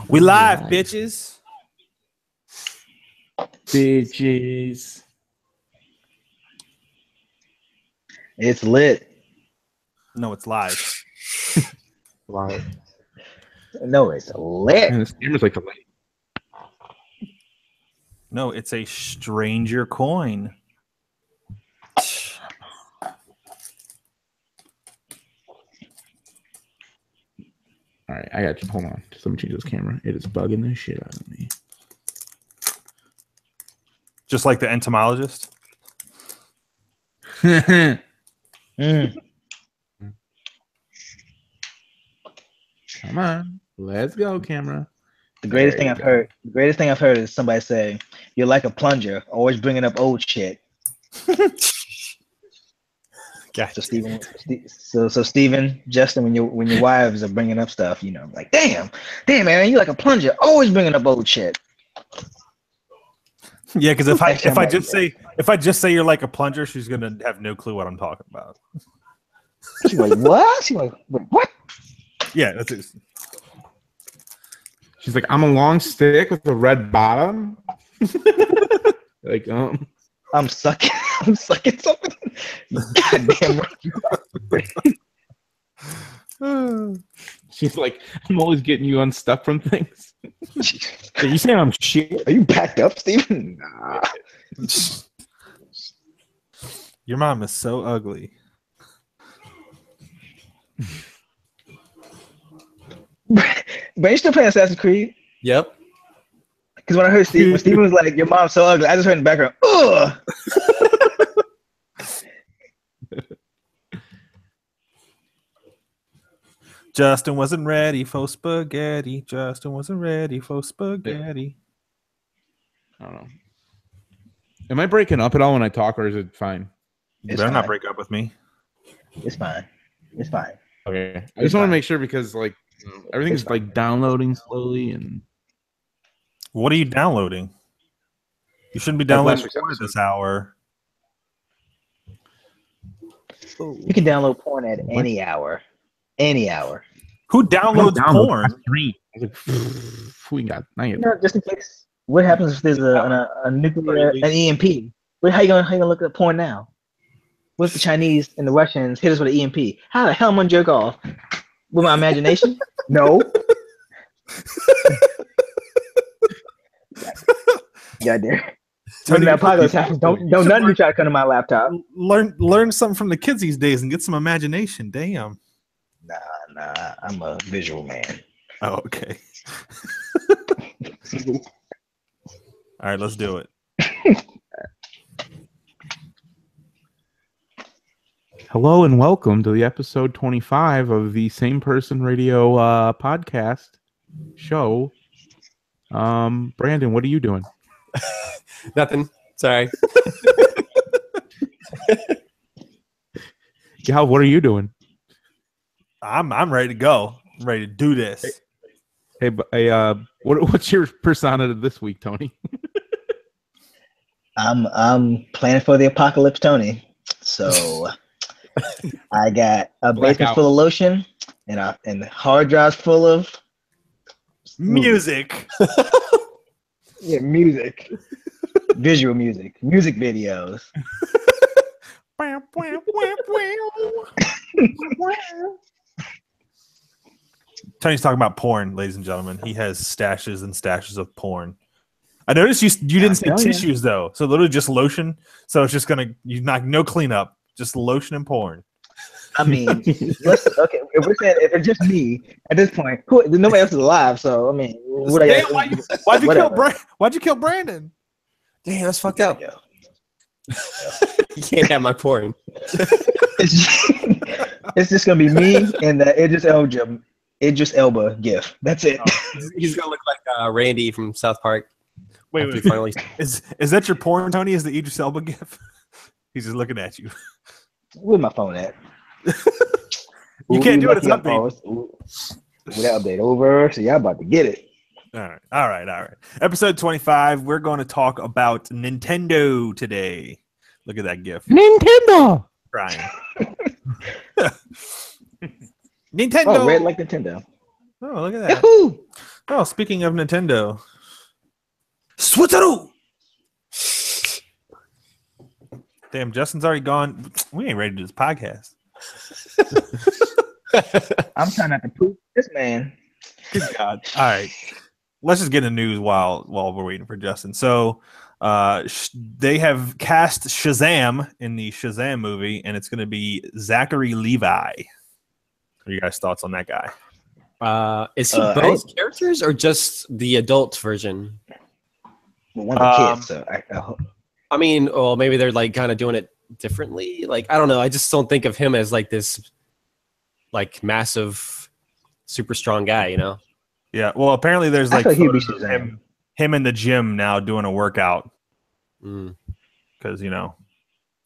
We live, bitches. Bitches. It's lit. No, it's live. Live. No, it's lit. Man, this camera's like a light. No, it's a stranger coin. All right, I got you. Hold on. Just let me change this camera. It is bugging the shit out of me. Just like the entomologist. Mm. Come on. Let's go, camera. The greatest There thing you I've go. heard. The greatest thing I've heard is somebody say, "You're like a plunger, always bringing up old shit." Gotcha. So Steven, Justin, when your wives are bringing up stuff, you know, like, damn, man, you like a plunger, always bringing up old shit. Yeah, because if Actually, I just say you're like a plunger, she's gonna have no clue what I'm talking about. She's like, what? She's like, wait, what? Yeah, that's it. She's like, I'm a long stick with a red bottom. Like, I'm sucking something. Goddamn right. she's like, I'm always getting you unstuck from things. Are you saying I'm shit? Are you packed up, Steven? Nah. Your mom is so ugly. But you still playing Assassin's Creed? Yep. Because when I heard Steven was like, your mom's so ugly, I just heard in the background, ugh. Justin wasn't ready for spaghetti. Justin wasn't ready for spaghetti. I don't know. Am I breaking up at all when I talk, or is it fine? You It's better not fine. break up with me. It's fine. It's fine. Okay. I It's just want to fine. make sure because like everything's It's like downloading slowly and What are you downloading? You shouldn't be That's last downloading week's porn episode. this hour. You can download porn at any hour. Any hour. Who downloads porn? I was like, we got You know, just in case. What happens if there's a nuclear, an EMP? How you gonna look at porn now? What if the Chinese and the Russians hit us with an EMP? How the hell am I gonna jerk off? With my imagination? No. Goddamn. When the apocalypse happens, don't none of you try to come to my laptop. Learn something from the kids these days and get some imagination. Damn. Nah, I'm a visual man. Oh, okay. All right, let's do it. Hello and welcome to the episode 25 of the Same Person Radio podcast show. Brandon, what are you doing? Nothing. Sorry. Gal, what are you doing? I'm ready to go. I'm ready to do this. Hey, what's your persona this week, Tony? I'm planning for the apocalypse, Tony. So I got a basement Blackout. full of lotion and hard drives full of Music. music, visual music videos. Tony's talking about porn, ladies and gentlemen. He has stashes and stashes of porn. I noticed you didn't say tell ya. tissues though, so literally just lotion. So it's just no cleanup, just lotion and porn. I mean, okay. If it's just me at this point, nobody else is alive. So I mean, what I Damn, got? why'd you kill Brandon? Damn, that's fucked up. Yeah. You can't have my porn. It's just gonna be me and the Idris Elba gif. That's it. He's gonna look like Randy from South Park. Wait. Finally... Is that your porn, Tony? Is the Idris Elba gif? He's just looking at you. Where's my phone at? You can't do it. It's updated. With that update over, so y'all about to get it. All right. Episode 25. We're going to talk about Nintendo today. Look at that gif. Nintendo. Brian. Nintendo. Oh, red like Nintendo. Oh, look at that. Yahoo! Oh, speaking of Nintendo, Switcheroo! Damn, Justin's already gone. We ain't ready to do this podcast. I'm trying not to poop this man. Good God! All right, let's just get in the news while we're waiting for Justin. So, they have cast Shazam in the Shazam movie, and it's going to be Zachary Levi. What are you guys' thoughts on that guy? Is he both characters or just the adult version? Well, one of the kids, so I hope. I mean, well, maybe they're like kind of doing it differently. Like, I don't know. I just don't think of him as like this, like massive, super strong guy. You know? Yeah. Well, apparently there's I like thought he'd be photos of Shazam. him in the gym now doing a workout Mm. because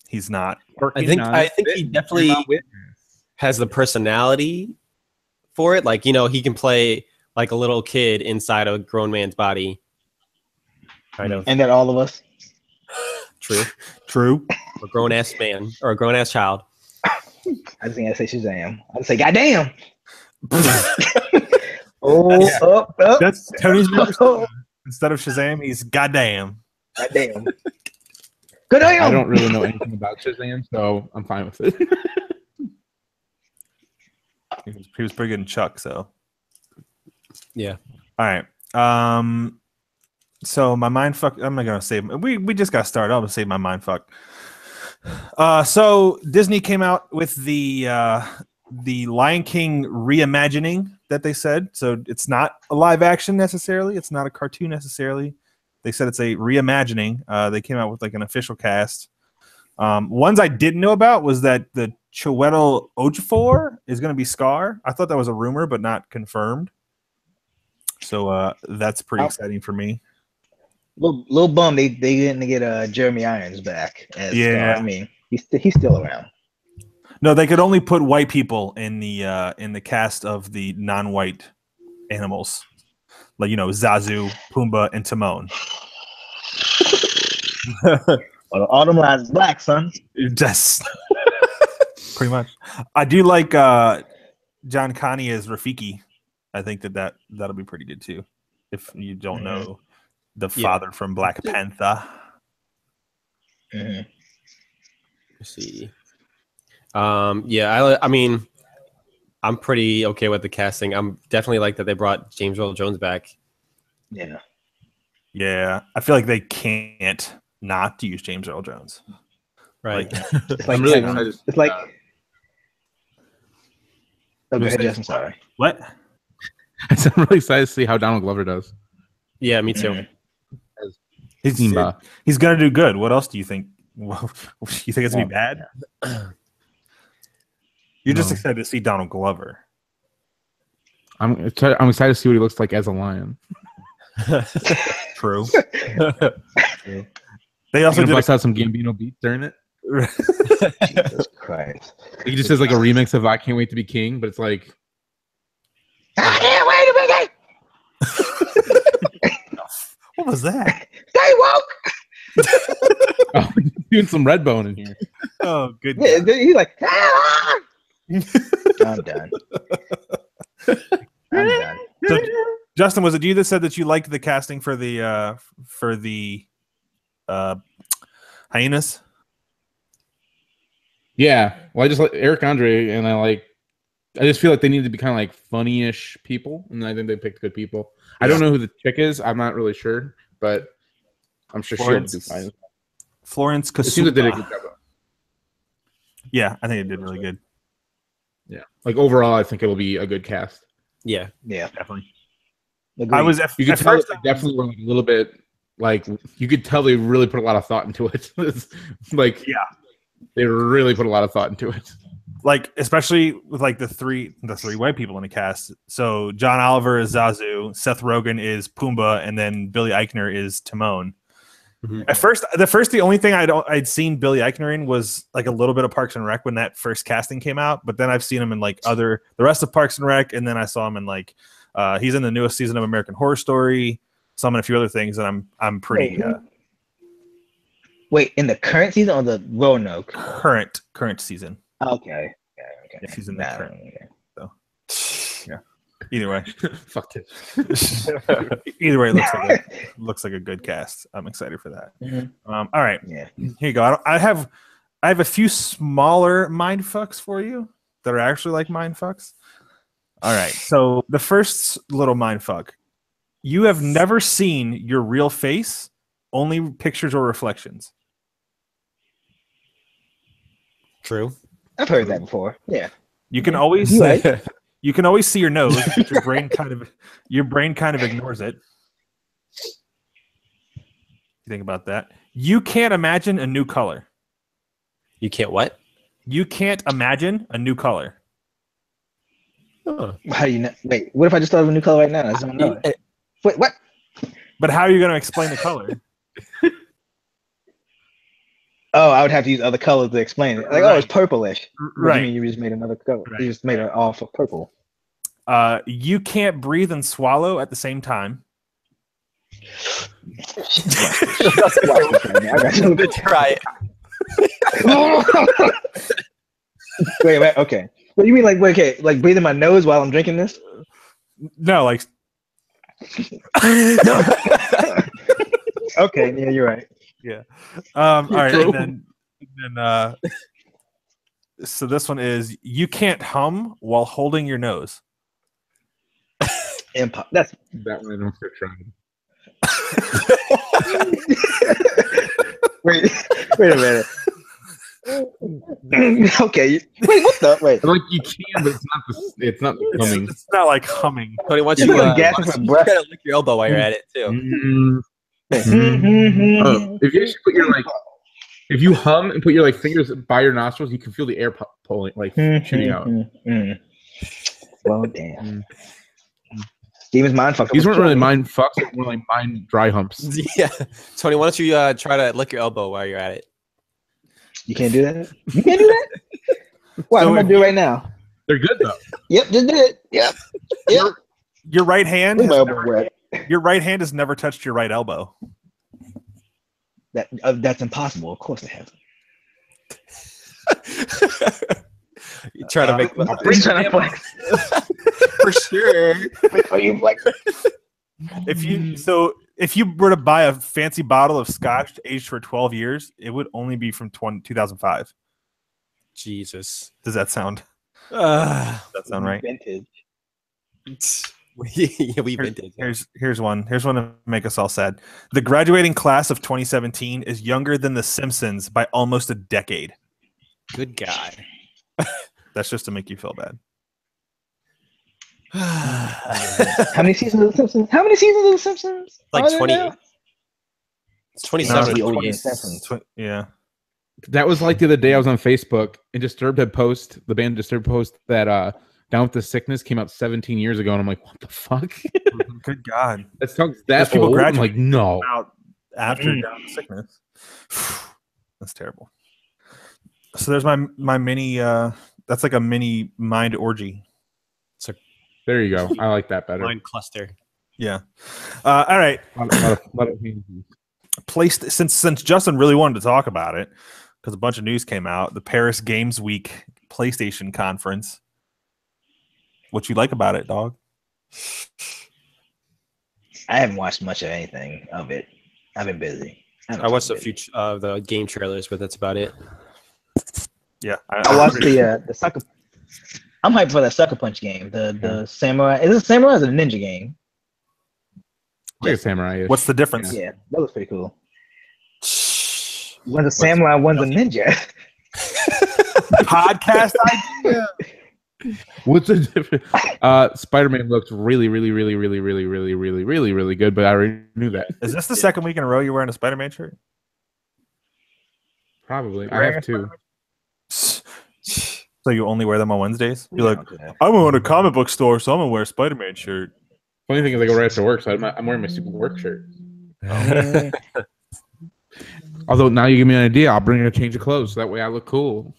he's not. I think he definitely has the personality for it. Like, he can play like a little kid inside a grown man's body. Kind of. And that all of us. True. A grown ass man or a grown ass child. I just think I say Shazam. I say, goddamn. Up. That's Tony's new instead of Shazam, he's goddamn. Goddamn. Goddamn. I don't really know anything about Shazam, so I'm fine with it. He was pretty good in Chuck, so. Yeah. All right. So my mind fuck. I'm not gonna say we just got started. I'm gonna save my mind fuck. So Disney came out with the Lion King reimagining that they said. So it's not a live action necessarily. It's not a cartoon necessarily. They said it's a reimagining. They came out with like an official cast. Ones I didn't know about was that the Chiwetel Ejiofor is going to be Scar. I thought that was a rumor, but not confirmed. So that's pretty exciting for me. Little bum. They didn't get Jeremy Irons back. As Yeah. Scar. I mean, he's still around. No, they could only put white people in the cast of the non-white animals, like Zazu, Pumbaa, and Timon. Well, Autumn Lies is black, son. Just pretty much. I do like John Connie as Rafiki. I think that'll be pretty good too. If you don't know the father from Black Panther. Mm-hmm. Let's see. I mean, I'm pretty okay with the casting. I'm definitely like that they brought James Earl Jones back. Yeah. Yeah, I feel like they can't not use James Earl Jones. Right. It's like I'm really Kevin. excited. It's like. I'm go ahead, excited. Justin. Sorry. What? I'm really excited to see how Donald Glover does. Yeah, me too. Mhm. Simba. He's gonna do good. What else do you think? You think it's gonna be bad? You're just No. excited to see Donald Glover. I'm excited to see what he looks like as a lion. True. They also Gonna did bust out some Gambino beats during it. Jesus Christ. He just says like a remix of "I Can't Wait to Be King," but it's like I can't wait to be What was that? Stay woke. oh, doing some Redbone in here. Oh, good. Yeah, he's like, "Ah!" I'm done. I'm done. So, Justin, was it you that said that you liked the casting for the hyenas? Yeah, well, I just like Eric Andre, and I just feel like they need to be kind of like funny-ish people, and I think they picked good people. I don't know who the chick is. I'm not really sure, but I'm sure she'll do fine. Florence It seems like they did a Kasuba. good job. Yeah, I think it did really good. Yeah, like overall, I think it'll be a good cast. Yeah. Yeah. Definitely. Agreed. I was at You could tell first. they definitely were like a little bit like you could tell they really put a lot of thought into it. It's like they really put a lot of thought into it. Like especially with like the three white people in the cast. So John Oliver is Zazu, Seth Rogen is Pumbaa, and then Billy Eichner is Timon. Mhm. At first, the only thing I'd seen Billy Eichner in was like a little bit of Parks and Rec when that first casting came out. But then I've seen him in like the rest of Parks and Rec, and then I saw him in like he's in the newest season of American Horror Story. Some and a few other things, and I'm pretty Wait, in the current season or the Roanoke? current season. Okay. Yeah, he's in the current. Okay. So, yeah. Either way, Fuck it. either way, looks like a good cast. I'm excited for that. Mhm. All right, Yeah. here you go. I have a few smaller mind fucks for you that are actually like mind fucks. All right, so the first little mind fuck: you have never seen your real face, only pictures or reflections. True. I've heard that before. Yeah. You can always You right. you can always see your nose, but your brain kind of ignores it. You think about that. You can't imagine a new color. You can't what? You can't imagine a new color. Oh. How do you know? Wait, what if I just thought of a new color right now? I just don't know it. Wait, what? But how are you going to explain the color? Oh, I would have to use other colors to explain it. Like, oh, it's purplish. What do Right. you mean you just made another color? Right. You just made it all for purple. You can't breathe and swallow at the same time. Try it. Wait, okay. What do you mean, like, wait, okay, like breathing my nose while I'm drinking this? No, like Okay, yeah, you're right. all right, True. and then so this one is you can't hum while holding your nose. That's That one I don't fit trying. wait a minute. Okay, wait, what the wait? Like you can, but it's not coming. It's not like humming. Tony, why don't You're you gonna gas why for don't you breath. try to lick your elbow while you're at it too? Oh, if you actually put your if you hum and put your fingers by your nostrils, you can feel the air pulling, shooting out. Well, damn. Steven's mind fucked. These weren't really mind fucks; they were more like mind dry humps. Yeah, Tony, why don't you try to lick your elbow while you're at it? You can't do that. You can't do that. What? So I'm gonna if do it right now. They're good though. Yep, just do it. Yep. Yep. Your right hand. Leave my Has elbow wet. your right hand has never touched your right elbow. That's impossible. Of course it hasn't. You try to make He's trying to flex. for sure. Are you flex? If you were to buy a fancy bottle of scotch aged for 12 years, it would only be from 2005. Jesus. Does that sound Uh, right? Vintage. yeah, we vintage. Here's one to make us all sad. The graduating class of 2017 is younger than The Simpsons by almost a decade. Good guy. That's just to make you feel bad. How many seasons of The Simpsons? How many seasons of The Simpsons? Like are there 20. now? It's 27 No, or the old 28. Simpsons. Yeah. That was like the other day I was on Facebook and Disturbed had the band Disturbed post that Down with the Sickness came out 17 years ago, and I'm like, what the fuck? Good God. That sounds Those that people old? I'm graduate. like, no. Out after Down with Sickness. That's terrible. So there's my mini. That's like a mini mind orgy. There you go. I like that better. Mind cluster. Yeah. All right. Lot of Placed since Justin really wanted to talk about it because a bunch of news came out. The Paris Games Week PlayStation conference. What you like about it, dog? I haven't watched much of anything of it. I've been busy. I watched a few of the game trailers, but that's about it. Yeah, I watched the sucker. I'm hyped for that Sucker Punch game. The samurai. Is it a samurai or is it a ninja game? like a samurai. What's the difference? Yeah, that looks pretty cool. One's a samurai, one's a ninja. Podcast idea. What's the difference? Spider-Man looks really good, but I already knew that. Is this the second week in a row you're wearing a Spider-Man shirt? Probably. I have two. So you only wear them on Wednesdays? You're like, I'm going to a comic book store, so I'm gonna wear a Spider-Man shirt. Funny thing is, I go right after work, so I'm wearing my stupid work shirt. Although now you give me an idea, I'll bring in a change of clothes, so that way I look cool.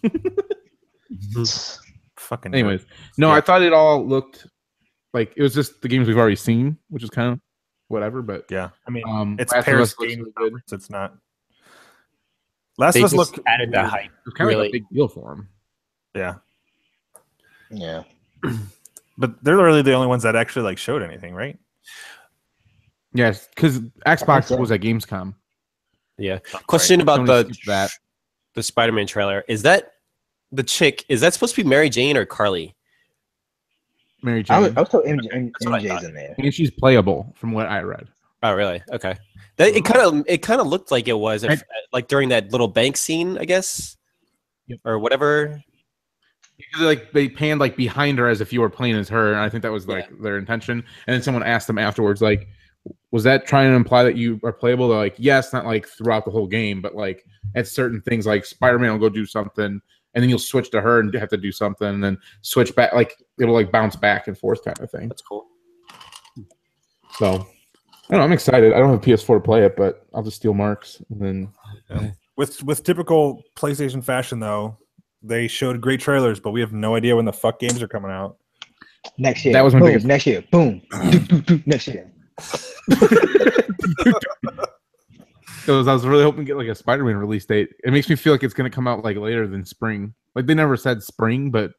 Fucking. Anyways, no, Yeah. I thought it all looked like it was just the games we've already seen, which is kind of whatever. But Yeah, I mean, it's it's Paris Games good. Conference. It's not. Last They of Us just look added the hype. It's kind of Really? like a big deal for him. Yeah. Yeah. But they're really the only ones that actually like showed anything, right? Yes, because Xbox so. was at Gamescom. Yeah. Question about Sony skipped that. the Spider-Man trailer. Is that the chick? Is that supposed to be Mary Jane or Carly? Mary I Jane. was told That's what I MJ's thought. in there. And she's playable from what I read. Oh, really? Okay. It kind of looked like it was like during that little bank scene, I guess, or whatever. Because like they panned like behind her as if you were playing as her, and I think that was like their intention. And then someone asked them afterwards, like, was that trying to imply that you are playable? They're like, yes, not like throughout the whole game, but like at certain things, like Spider-Man will go do something, and then you'll switch to her and have to do something, and then switch back. Like it'll like bounce back and forth kind of thing. That's cool. So I don't know, I'm excited. I don't have a PS4 to play it, but I'll just steal Mark's and then With typical PlayStation fashion, though, they showed great trailers, but we have no idea when the fuck games are coming out. Next year. That was my boom, biggest- next year. Boom. Next year. because I was really hoping to get like a Spider-Man release date. It makes me feel like it's gonna come out like later than spring. Like they never said spring, but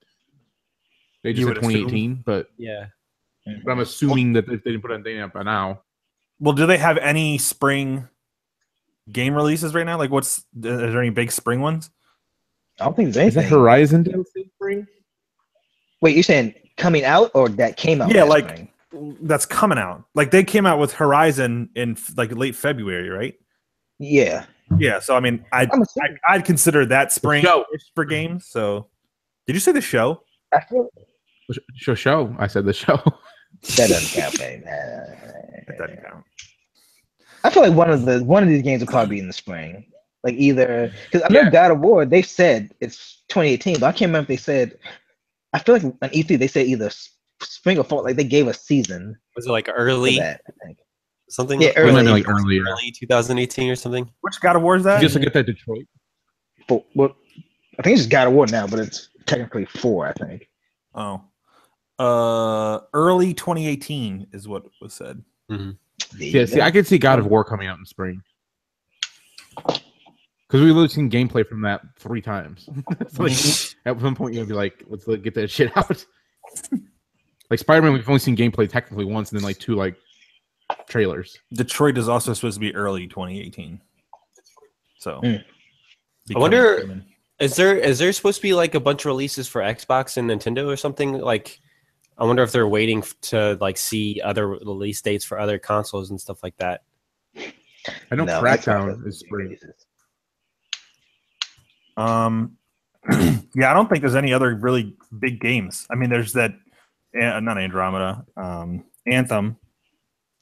they just You said would assume. 2018. But Yeah. I'm assuming that they didn't put a date up by now. Well, do they have any spring game releases right now? Like, is there any big spring ones? I don't think there's Is that anything. Horizon DLC spring? Wait, you're saying coming out or that came out? Yeah, last like spring? that's coming out. Like they came out with Horizon in like late February, right? Yeah. Yeah. So I mean, I'm assuming. I'd consider that spring show. for games. So, did you say the show? I feel Show. I said the show. that doesn't count, man. That doesn't count. I feel like one of these games will probably be in the spring. Like either because I know God of War, they said it's 2018, but I can't remember if they said. I feel like on E3 they said either spring or fall. Like they gave a season Was it like for early that. I think. something? Yeah, It early. might be like earlier. Early 2018 or something. Which God of War is that? Just to get that Detroit. Well, I think it's just God of War now, but it's technically 4. I think. Oh, early 2018 is what was said. Yeah, see, I could see God of War coming out in spring. Because we've literally seen gameplay from that 3 times. It's like, at one point, you'll be like, let's get that shit out. Like Spider-Man, we've only seen gameplay technically once, and then like 2 like trailers. Detroit is also supposed to be early 2018. So, Mm. I wonder, is there supposed to be like a bunch of releases for Xbox and Nintendo or something? Like, I wonder if they're waiting to like see other release dates for other consoles and stuff like that. I know No, Crackdown Xbox is spring. releases. Yeah, I don't think there's any other really big games. I mean, there's that, not Andromeda, Anthem.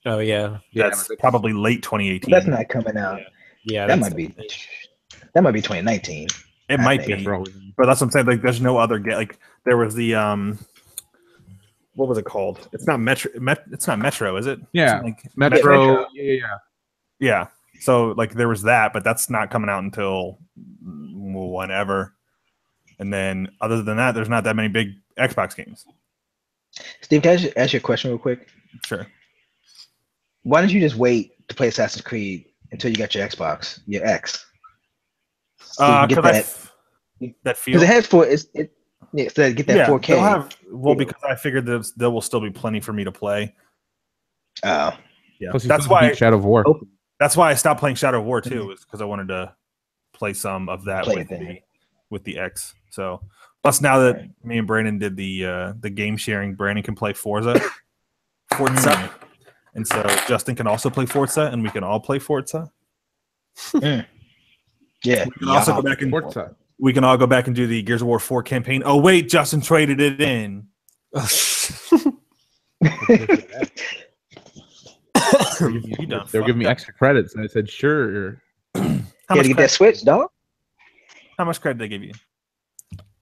Oh yeah, That's probably late 2018. That's not coming out. yeah. That that's- might be. That might be 2019. It I might think. be, For all- but that's what I'm saying. Like, there's no other game. Like, there was the what was it called? It's not Metro. It's not Metro, is it? Yeah. Something like Metro. Yeah. Yeah. So like there was that, but that's not coming out until whenever. And then other than that, there's not that many big Xbox games. Steve, can I ask you a question real quick? Sure. Why don't you just wait to play Assassin's Creed until you got your Xbox, your X? So you can get Because that feel. because it has so get that 4K. they'll have, because I figured there will still be plenty for me to play. Oh, Yeah, Plus, you that's still have to why. beat Shadow of War. Oh. That's why I stopped playing Shadow of War too, is because I wanted to play some of that Play with it. with the X. So plus now that me and Brandon did the game sharing, Brandon can play Forza, and so Justin can also play Forza, and we can all play Forza. yeah. We can also go back and Forza. we can all go back and do the Gears of War 4 campaign. Oh wait, Justin traded it in. You done They were giving me fucked up. extra credits, and I said, sure. How You much, gotta get that Switch, dog. how much credit did they give you?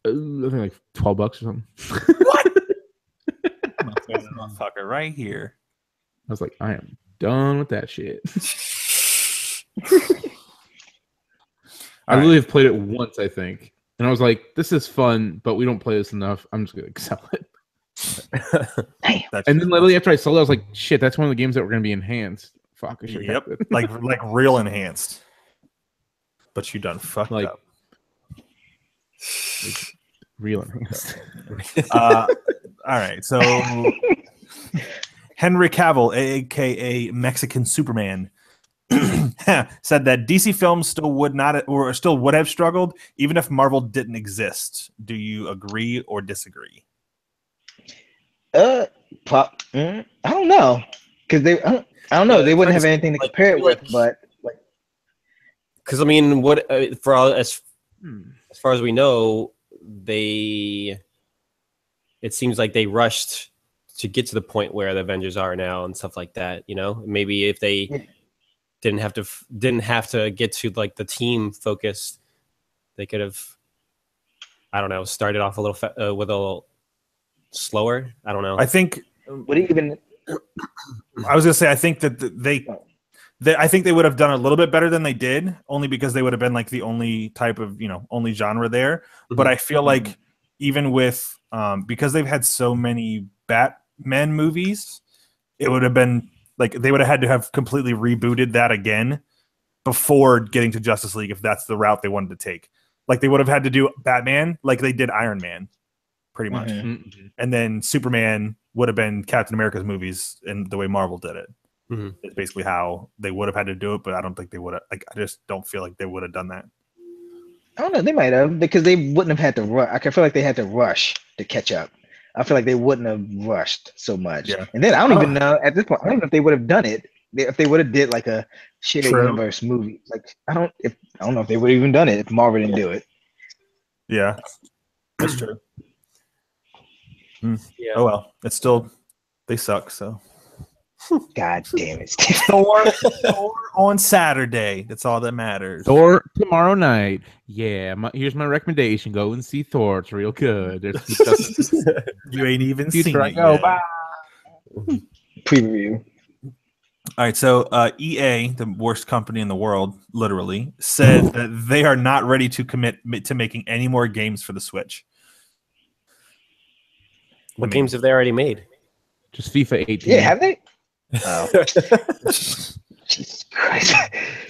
I think like $12 or something. This motherfucker right here. I was like, I am done with that shit. I literally have played it once, I think. And I was like, this is fun, but we don't play this enough. I'm just going to sell it. That's, And then literally after I sold it, I was like, shit, that's one of the games that were going to be enhanced. Fuck, I should have yep, kept it. like real enhanced. But you done fucked Like- up. Real enhanced. I All right, so Henry Cavill, aka Mexican Superman, said that DC films still would not or still would have struggled even if Marvel didn't exist. Do you agree or disagree? I don't know, because I don't know. Yeah, They it's wouldn't hard have to say, anything to like, compare it with, like- but like, Because I mean, what for all, as far as we know, it seems like they rushed to get to the point where the Avengers are now and stuff like that. You know, maybe if they didn't have to get to like the team focused, they could have, I don't know, started off a little with a little slower. I don't know. I think would it even? I was gonna say I think that I think they would have done a little bit better than they did, only because they would have been like the only type of only genre there. But I feel like even with because they've had so many Batman movies, it would have been like they would have had to have completely rebooted that again before getting to Justice League if that's the route they wanted to take. Like they would have had to do Batman like they did Iron Man, pretty much, and then Superman would have been Captain America's movies and the way Marvel did it. It's basically how they would have had to do it, but I don't think they would have. Like, I just don't feel like they would have done that. I don't know. They might have, because they wouldn't have had to rush. I feel like they had to rush to catch up. I feel like they wouldn't have rushed so much. Yeah. And then I don't even know at this point. I don't know if they would have done it if they would have did like a shared universe movie. Like I don't know if they would have even done it if Marvel didn't do it. Yeah, that's true. Yeah. Oh well, it's still they suck. So God damn it! Thor on Saturday. That's all that matters. Thor tomorrow night. Yeah, here's my recommendation. Go and see Thor. It's real good. You ain't even Future, seen I it go, yet. bye. Preview. All right, so EA, the worst company in the world, literally, said that they are not ready to commit to making any more games for the Switch. What games have they already made? Just FIFA 18. Yeah, have they? Oh, Jesus Christ!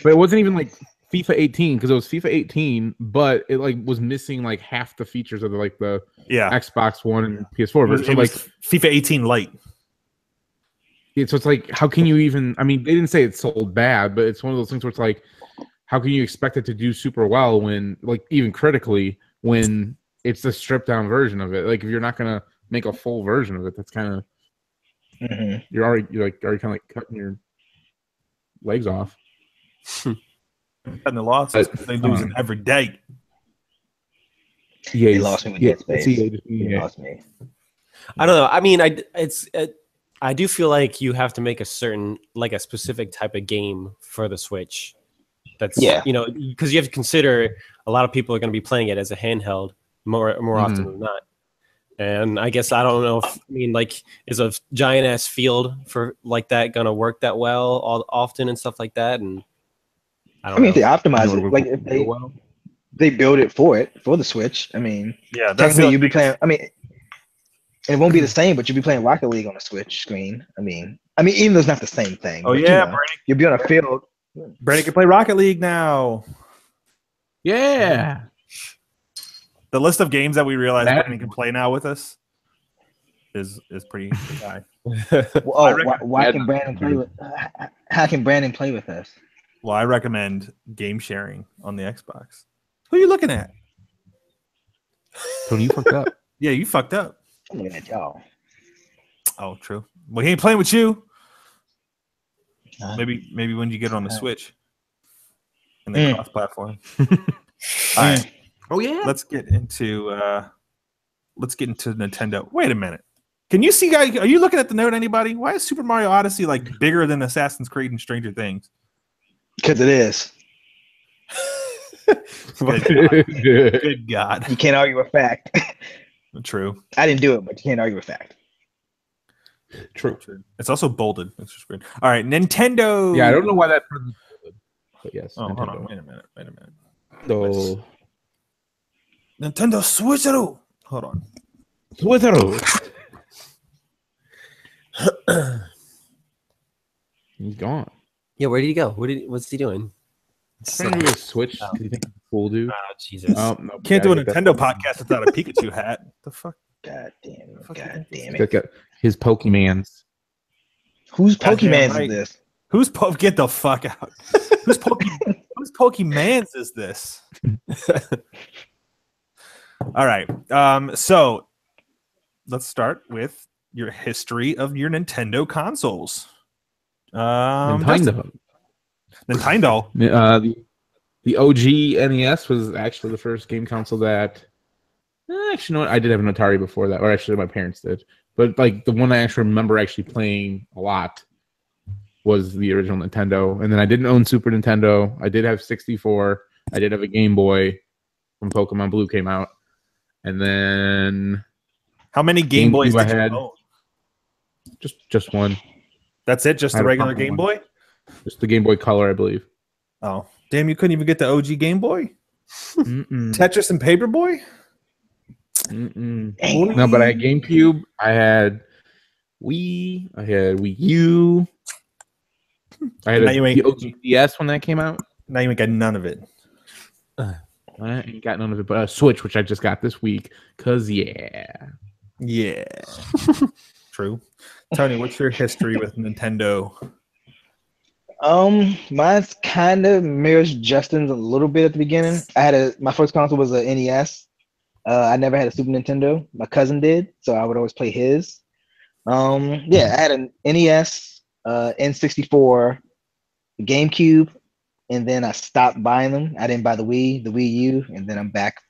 But it wasn't even like FIFA 18 because it was FIFA 18, but it like was missing like half the features of the Yeah, Xbox One and PS4 version. it was FIFA 18 Lite. So it's like, how can you even? I mean, they didn't say it sold bad, but it's one of those things where it's like, how can you expect it to do super well when, like, even critically, when it's the stripped down version of it? Like, if you're not gonna make a full version of it, that's kind of you're already kind of like cutting your legs off. Cutting the losses because they losing every day. Yeah, They lost me with Dead Space. They lost me. I don't know. I mean, I do feel like you have to make a specific type of game for the Switch. That's because you have to consider a lot of people are going to be playing it as a handheld more often than not. And I guess I don't know if is a giant ass field for like that going to work that well often and stuff like that. And I mean, if they optimize it, like if they build it for the Switch. I mean, Yeah, that's technically you'd be playing. I mean, it won't be the same, but you'll be playing Rocket League on a Switch screen. I mean, even though it's not the same thing. Oh but, yeah, you'll be on a field. Brandon can play Rocket League now. Yeah. The list of games that we realize That- Brandon can play now with us is pretty high. Why can Brandon play with? How can Brandon play with us? Well, I recommend game sharing on the Xbox. Who are you looking at? Tony, you fucked up. Yeah, you fucked up. I'm looking at y'all. Oh, true. Well, he ain't playing with you. Huh? Maybe when you get on the Switch and the cross-platform. All right, Oh yeah. let's get into Nintendo. Wait a minute. Can you see, guys? Are you looking at the note? Anybody? Why is Super Mario Odyssey like bigger than Assassin's Creed and Stranger Things? Because it is. Good God. You can't argue with fact. True. I didn't do it, but you can't argue with fact. True. It's also bolded. It's just weird. All right, Nintendo. Yeah, I don't know why that. But yes. Oh, hold on. Nintendo. Wait a minute. So, Nintendo Switch. Hold on. Twitter. He's gone. yeah, where did he go? What's he doing? Trying to do a Switch. Do you think it's cool, dude? Oh, Jesus. No, Can't do a I think Nintendo podcast without a Pikachu hat. The fuck? God damn it. God damn He's it. got his Pokemans. Whose Goddamn Pokemans right. is this? Who's get the fuck out? Whose Pokemans is this? All right. So let's start with your history of your Nintendo consoles. Nintendo. Nintendo. The OG NES was actually the first game console that. Actually, you know what? I did have an Atari before that, or actually, my parents did. But like the one I actually remember actually playing a lot was the original Nintendo. And then I didn't own Super Nintendo. I did have 64. I did have a Game Boy when Pokemon Blue came out. And then How many Game Boys GameCube did you I had. own? Just one. That's it? Just I the had a regular purple Game one. Boy? Just the Game Boy Color, I believe. Oh, damn! You couldn't even get the OG Game Boy? Mm-mm. Tetris and Paperboy? Mm-mm. Damn. No, but I had GameCube. I had Wii. I had Wii U. I had Now you ain't- the OG DS when that came out. Now you ain't got none of it. I ain't got none of it, but a Switch, which I just got this week. Cause yeah. Yeah. True. Tony, what's your history with Nintendo? Mine's kind of mirrors Justin's a little bit at the beginning. My first console was a NES. I never had a Super Nintendo. My cousin did, so I would always play his. I had an NES, N64, the GameCube, and then I stopped buying them. I didn't buy the Wii U, and then I'm back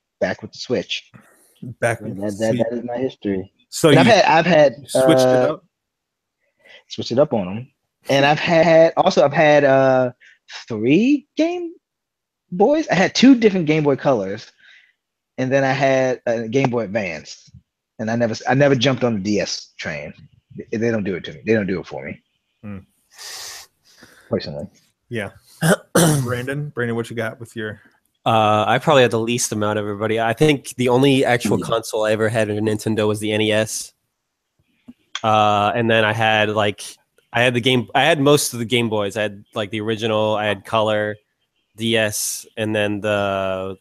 with the Switch. Back That is my history. So And you I've had switched it up? switched it up on them, and I've had 3 Game Boys. I had 2 different Game Boy Colors, and then I had a Game Boy Advance, and I never jumped on the DS train. They don't do it to me. They don't do it for me. Personally. Yeah. Brandon, what you got with your... I probably had the least amount of everybody. I think the only actual console I ever had in a Nintendo was the NES. And then I had most of the Game Boys. I had like the original, I had Color, DS, and then the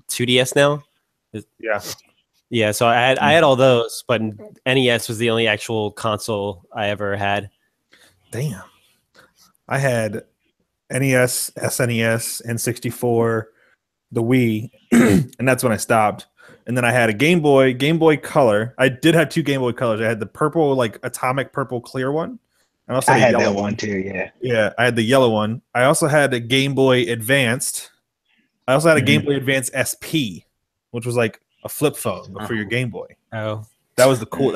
2DS now? Yeah. Yeah, so I had all those, but NES was the only actual console I ever had. Damn. I had NES, SNES, N64, the Wii, and that's when I stopped. And then I had a Game Boy Color. I did have 2 Game Boy Colors. I had the purple, like atomic purple clear one. And also I had yellow that one too, yeah. Yeah, I had the yellow one. I also had a Game Boy Advanced. I also had a Game Boy Advance SP, which was like a flip phone but for your Game Boy. Oh, That was the cool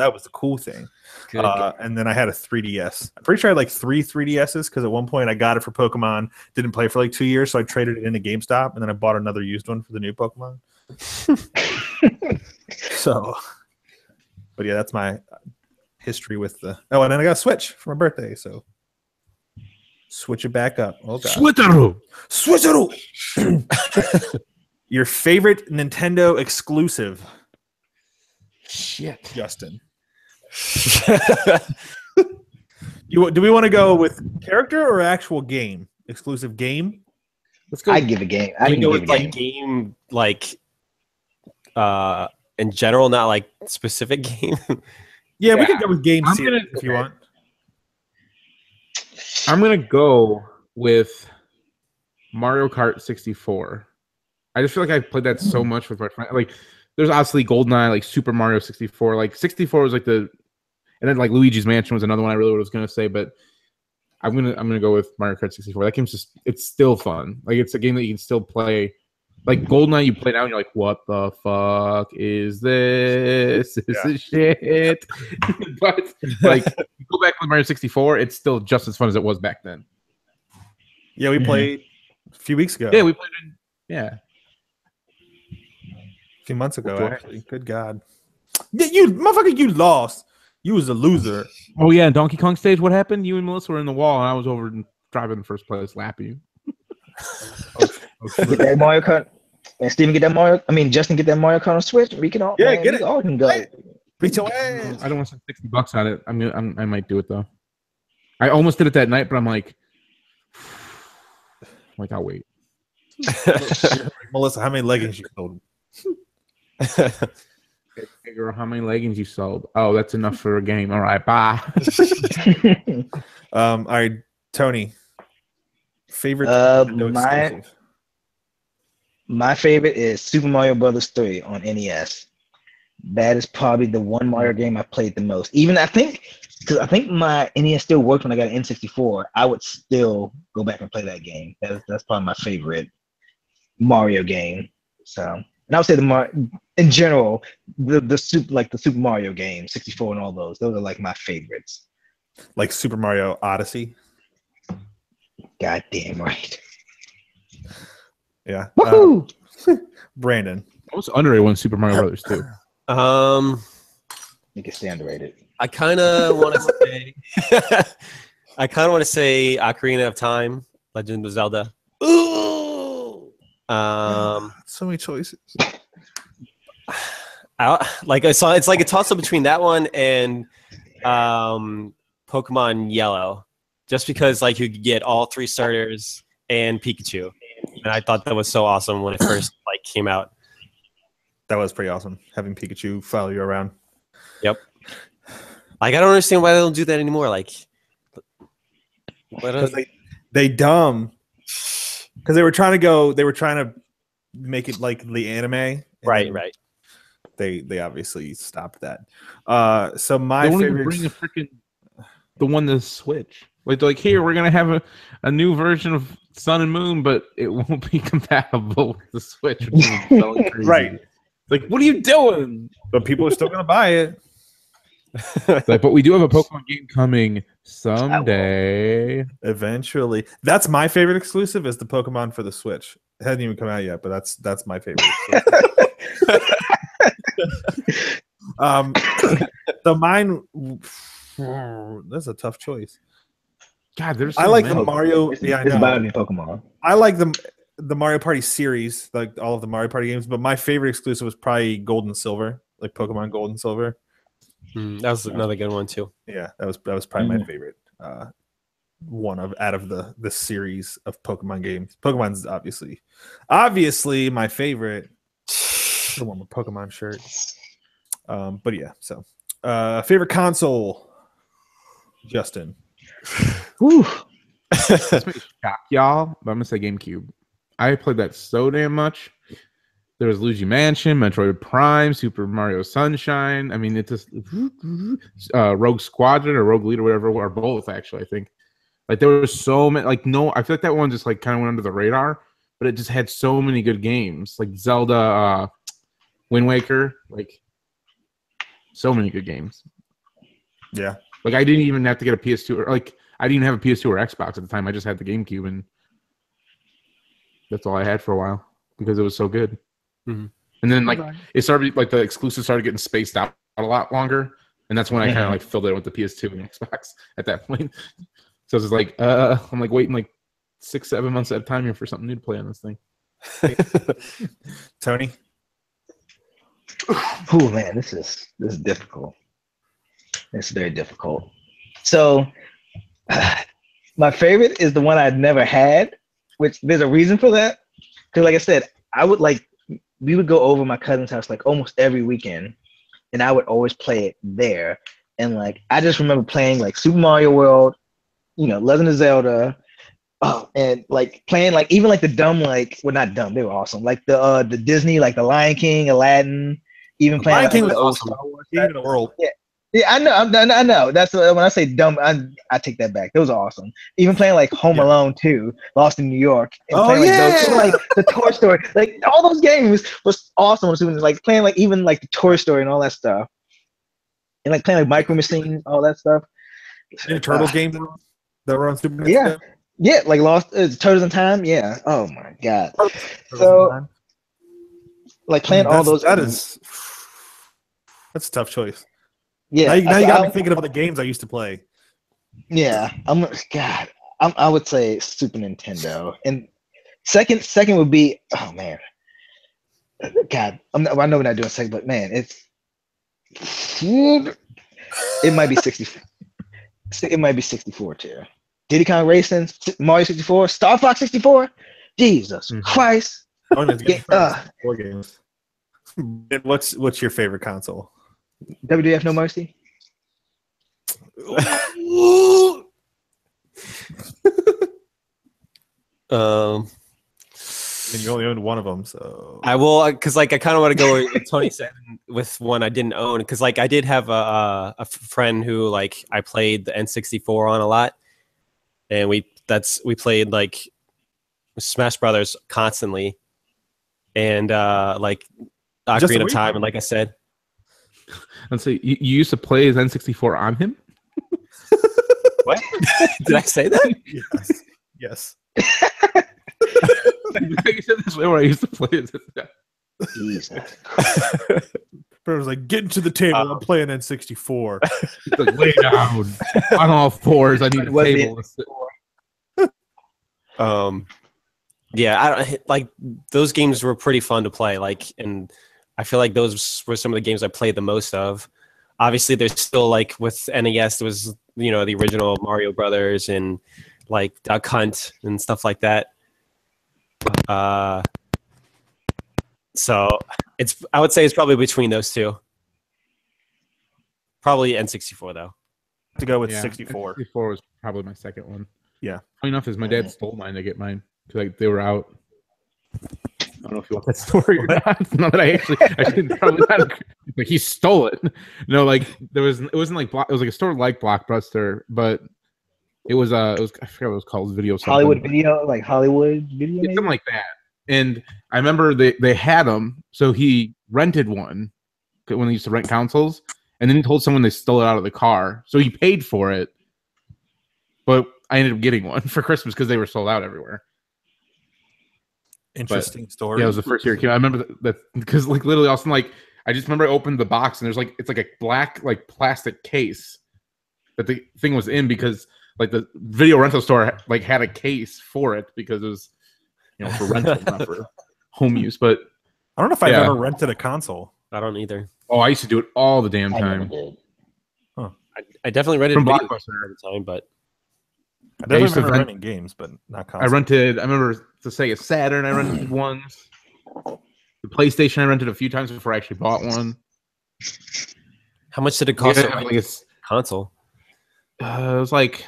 thing. good. And then I had a 3DS. I'm pretty sure I had like 3 3DSs because at one point I got it for Pokemon, didn't play for like 2 years, so I traded it into GameStop, and then I bought another used one for the new Pokemon. So, but yeah, that's my history with the. Oh, and then I got a Switch for my birthday, so switch it back up. Oh god, switch it. Your favorite Nintendo exclusive, Shit. Justin? Do we want to go with character or actual game? Exclusive game? Let's go. I give a game. I I can go give with a like game. in general, not like specific game. Yeah, we Yeah. could go with game I'm series gonna- if you want. I'm gonna go with Mario Kart 64. I just feel like I've played that so much with my friends. Like, there's obviously GoldenEye, like Super Mario 64. Like 64 was like and then like Luigi's Mansion was another one I really was gonna say, but I'm gonna go with Mario Kart 64. That game's it's still fun. Like it's a game that you can still play. Like GoldenEye, you play now and you're like, what the fuck is this? This is shit. But like, you go back to Mario 64, it's still just as fun as it was back then. Yeah, we played a few weeks ago. Yeah, we played it. Yeah. A few months ago, What? actually. Good God. Yeah, you motherfucker, you lost. You was a loser. Oh yeah, Donkey Kong stage. What happened? You and Melissa were in the wall, and I was over driving in first place, lapping you. Get that Mario Kart. And Steven get that Mario. I mean, Justin get that Mario Kart on Switch. We can all. Yeah, man, get we it. all can go. Play Beat your ass. I don't want to spend $60 on it. I might do it though. I almost did it that night, but I'm like I'll wait. Melissa, how many leggings you sold? Hey girl, how many leggings you sold? Oh, that's enough for a game. All right, bye. All right, Tony. Favorite Nintendo exclusive? My favorite is Super Mario Brothers 3 on NES. That is probably the one Mario game I played the most. Even because I think my NES still worked when I got an N64. I would still go back and play that game. That's probably my favorite Mario game. So, and I would say in general, the Super Mario game, 64 and all those are like my favorites. Like Super Mario Odyssey. Goddamn right. Yeah. Woohoo! Brandon. Most underrated one, Super Mario Brothers 2. You can stay underrated. I kind of want to say, Ocarina of Time, Legend of Zelda. Ooh. So many choices. It's like a toss up between that one and Pokemon Yellow, just because like you could get all 3 starters and Pikachu, and I thought that was so awesome when it first like came out. That was pretty awesome, having Pikachu follow you around. Yep. Like I don't understand why they don't do that anymore. Like, they dumb because they were trying to make it like the anime. Right. They obviously stopped that. So my favorite. Bring the one to Switch. Like here we're gonna have a new version of Sun and Moon, but it won't be compatible with the Switch. Which is Right. Like, what are you doing? But people are still gonna buy it. But we do have a Pokemon game coming someday. Eventually. That's my favorite exclusive is the Pokemon for the Switch. It hasn't even come out yet, but that's my favorite. So mine. That's a tough choice. God, there's. I like the Mario. It's Yeah, I know. about me Pokemon. I like the Mario Party series, like all of the Mario Party games. But my favorite exclusive was probably Gold and Silver, like Pokemon Gold and Silver. That was another good one too. Yeah, that was probably my favorite. One out of the series of Pokemon games. Pokemon's obviously my favorite. The one with Pokemon shirt. But yeah, so favorite console, Justin. Whew. This may shock y'all, but I'm gonna say GameCube. I played that so damn much. There was Luigi Mansion, Metroid Prime, Super Mario Sunshine. I mean, it just Rogue Squadron or Rogue Leader, whatever, or both actually. I think like there were so many. Like I feel like that one just like kind of went under the radar, but it just had so many good games, like Zelda, Wind Waker, like so many good games. Yeah, like I didn't even have to get a PS2 or like I didn't even have a PS2 or Xbox at the time. I just had the GameCube, and that's all I had for a while because it was so good. Mm-hmm. And then like it started like the exclusives started getting spaced out a lot longer, and that's when I kind of like filled it with the PS2 and Xbox at that point. So it's like I'm like waiting like 6-7 months at a time here for something new to play on this thing. Tony. Oh man, this is difficult. It's very difficult. So my favorite is the one I'd never had, which there's a reason for that. Because like I said, we would go over my cousin's house like almost every weekend, and I would always play it there. And like I just remember playing like Super Mario World, Legend of Zelda, and like playing like even like the dumb not dumb, they were awesome. Like the Disney, like the Lion King, Aladdin, even playing Lion King like, was awesome. King of the world. Yeah, I know. That's when I say dumb, I take that back. Those are awesome. Even playing like Home Alone 2, Lost in New York, and playing like the Toy Story, like all those games was awesome. Like playing like even like the Toy Story and all that stuff, and like playing like Micro Machines, all that stuff. And Turtles games that were on Super Nintendo. Yeah, like Lost Turtles in Time. Yeah. Oh my god. So like playing all those. That's a tough choice. Yeah. Now you got me thinking about the games I used to play. Yeah. I would say Super Nintendo, and second would be God. I know we're not doing second, but man, it might be 64. It might be 64 too. Diddy Kong Racing, Mario 64, Star Fox 64. Jesus Christ. Four games. What's your favorite console? WWF No Mercy. And you only owned one of them, so I will, because like I kind of want to go with Tony said with one I didn't own, because like I did have a friend who like I played the N64 on a lot, and we played like Smash Brothers constantly, and like Ocarina of Time, and like I said, And so you used to play his N64 on him? what did I say that? yes. You said this way where I used to play it. Jesus. Bro was like, get into the table. I'm playing N64. He's like, lay down on all fours. I need a table. Yeah, I don't like those games were pretty fun to play. Like, and I feel like those were some of the games I played the most of. Obviously, there's still like with NES, there was the original Mario Brothers and like Duck Hunt and stuff like that. So I would say it's probably between those two. Probably N64 though. To go with 64. 64 was probably my second one. Yeah. Funny enough is my dad stole mine to get mine because like they were out. I don't know if you want that story or not. No, that I should probably not. Like he stole it. No, like it wasn't like it was like a store like Blockbuster, but it was I forgot what it was called, video something. Hollywood Video, like Hollywood Video, something like that. And I remember they had them, so he rented one when he used to rent consoles, and then he told someone they stole it out of the car, so he paid for it. But I ended up getting one for Christmas because they were sold out everywhere. Interesting story. Yeah, it was the first year it came. I remember that because like literally, also like I just remember I opened the box and there's like it's like a black like plastic case that the thing was in because like the video rental store like had a case for it because it was for rental, not for home use. But I don't know if I've ever rented a console. I don't either. Oh, I used to do it all the damn I time. never did. I definitely rented From video Blockbuster all the time, but I definitely used to remember rent- renting games, but not I consoles. rented. I remember the Sega Saturn. I rented once. The PlayStation I rented a few times before I actually bought one. how much did it cost Yeah, to rent like a console? it was like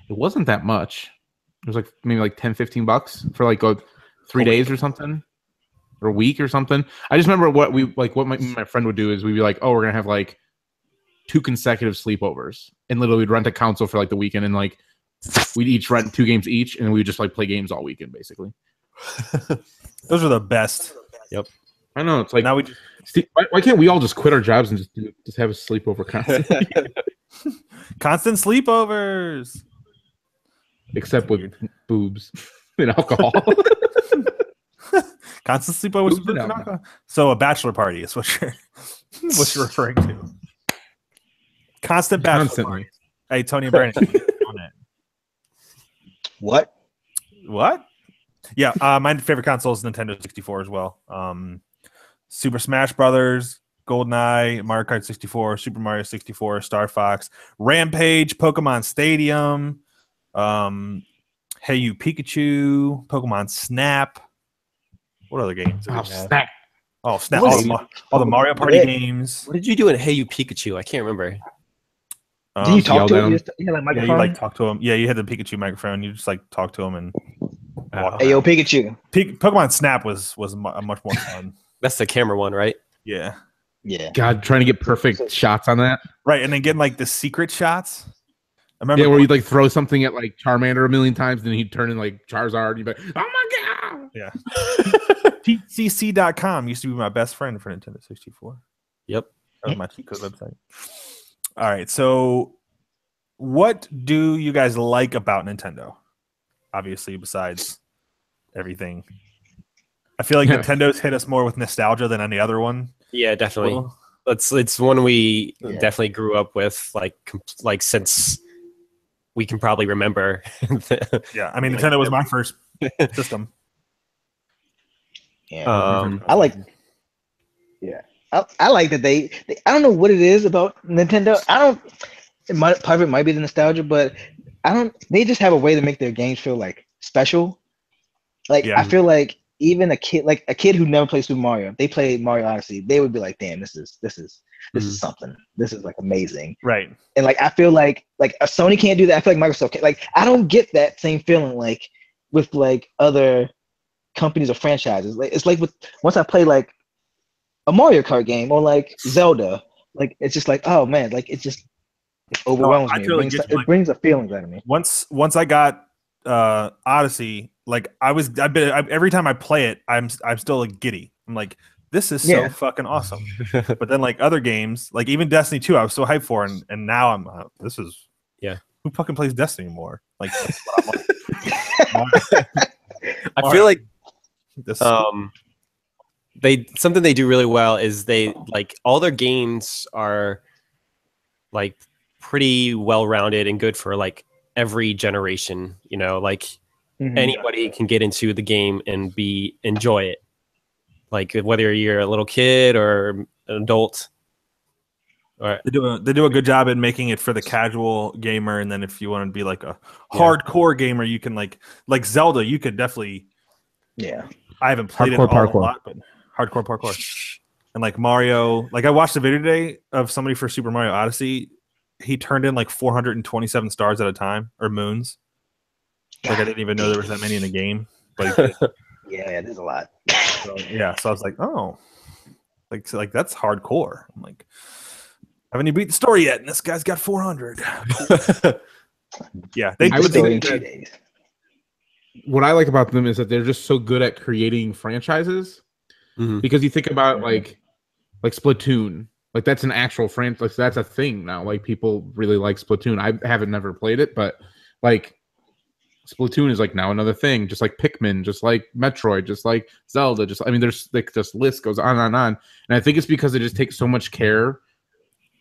it wasn't that much. It was like maybe like $10-15 for like 3 days or something, or a week or something. I just remember what my friend would do is we'd be like, oh, we're gonna have like 2 consecutive sleepovers, and literally we'd rent a console for like the weekend, and like we'd each rent 2 games each, and we'd just like play games all weekend basically. Those are the best. I know it's like Now we just, Steve, why can't we all just quit our jobs and just have a sleepover constantly? constant sleepovers. Except with boobs and alcohol. Constant sleepovers. Boobs and alcohol. So a bachelor party is what you're referring to. Constant bachelor Constantly. party. Hey, Tony and Brandon, on it. What? What? Yeah, my favorite console is Nintendo 64 as well. Super Smash Brothers, GoldenEye, Mario Kart 64, Super Mario 64, Star Fox, Rampage, Pokemon Stadium, Hey You Pikachu, Pokemon Snap. What other games? Oh, snap. Oh, Snap! What is All the Mario Party Yeah. games. What did you do in Hey You Pikachu? I can't remember. Do you talk yell to down. him? You had like Yeah, you microphone? like talk to him. Yeah, you had the Pikachu microphone. You just like talk to him and walk. Hey, yo, Pikachu. Pokemon Snap was much more fun. That's the camera one, right? Yeah, Yeah. God, trying to get perfect shots on that. right. And then getting like the secret shots. I remember Yeah, where you'd like throw something at like Charmander a million times, then he'd turn in like Charizard. You'd be like, oh my god! TCC.com used to be my best friend for Nintendo 64. Yep. That was my cheat code website. All right, so what do you guys like about Nintendo? Obviously, besides everything, I feel like Nintendo's hit us more with nostalgia than any other one. Yeah, definitely. Well, It's one we Yeah. definitely grew up with, like since we can probably remember. yeah, I mean, Nintendo was my first system. Yeah. I like. Yeah, I like that they. I don't know what it is about Nintendo. Part of it might be the nostalgia, but I don't. They just have a way to make their games feel like special. Like Yeah. I feel like even a kid who never played Super Mario, if they played Mario Odyssey, they would be like, damn, this is something. This is like amazing. Right. And like I feel like a Sony can't do that. I feel like Microsoft can't. Like I don't get that same feeling like with like other companies or franchises. Like it's like with once I play like a Mario Kart game or like Zelda, like it's just like, oh man, like it overwhelms me. It brings a feeling out of me. Once I got Odyssey, like every time I play it, I'm still like giddy. I'm like, this is so fucking awesome. But then like other games, like even Destiny 2, I was so hyped for, and now I'm this is who fucking plays Destiny anymore? Like, I feel like something they do really well is they like all their games are like pretty well rounded and good for like every generation. You know, like anybody can get into the game and enjoy it. Like whether you're a little kid or an adult. Or, they do a good job in making it for the casual gamer, and then if you want to be like a hardcore gamer, you can like Zelda. You could definitely. Yeah, I haven't played hardcore a lot, but hardcore parkour. And like Mario, like I watched a video today of somebody for Super Mario Odyssey. He turned in like 427 stars at a time, or moons. Like I didn't even know there was that many in the game, but yeah, there's a lot. So I was like, oh, like that's hardcore. I'm like, haven't you beat the story yet? And this guy's got 400. Yeah, I would say that what I like about them is that they're just so good at creating franchises. Because you think about like Splatoon, like that's an actual franchise. Like, that's a thing now. Like people really like Splatoon. I haven't never played it, but like Splatoon is like now another thing. Just like Pikmin, just like Metroid, just like Zelda. There's like this list goes on and on. And I think it's because they just take so much care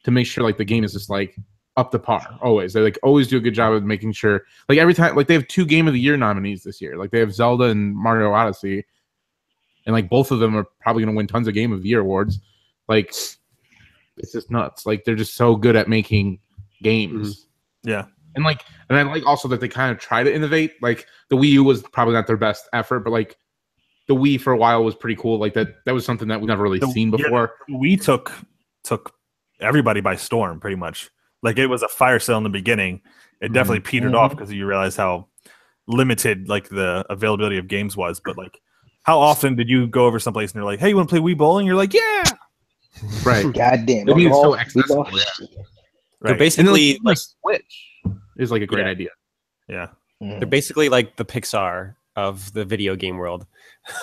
to make sure like the game is just like up to par always. They like always do a good job of making sure like every time like they have 2 Game of the Year nominees this year. Like they have Zelda and Mario Odyssey. And like both of them are probably going to win tons of Game of the Year awards. Like it's just nuts. Like they're just so good at making games. Yeah. And I like also that they kind of try to innovate. Like the Wii U was probably not their best effort, but like the Wii for a while was pretty cool. Like that was something that we've never really seen before. We took everybody by storm pretty much. Like it was a fire sale in the beginning. It definitely petered off because you realize how limited like the availability of games was. But like, how often did you go over someplace and they're like, "Hey, you want to play Wii Bowling?" You're like, "Yeah." Right. God damn. I mean, it's so accessible. Right. They're basically like Switch is like a great idea. Yeah. They're basically like the Pixar of the video game world.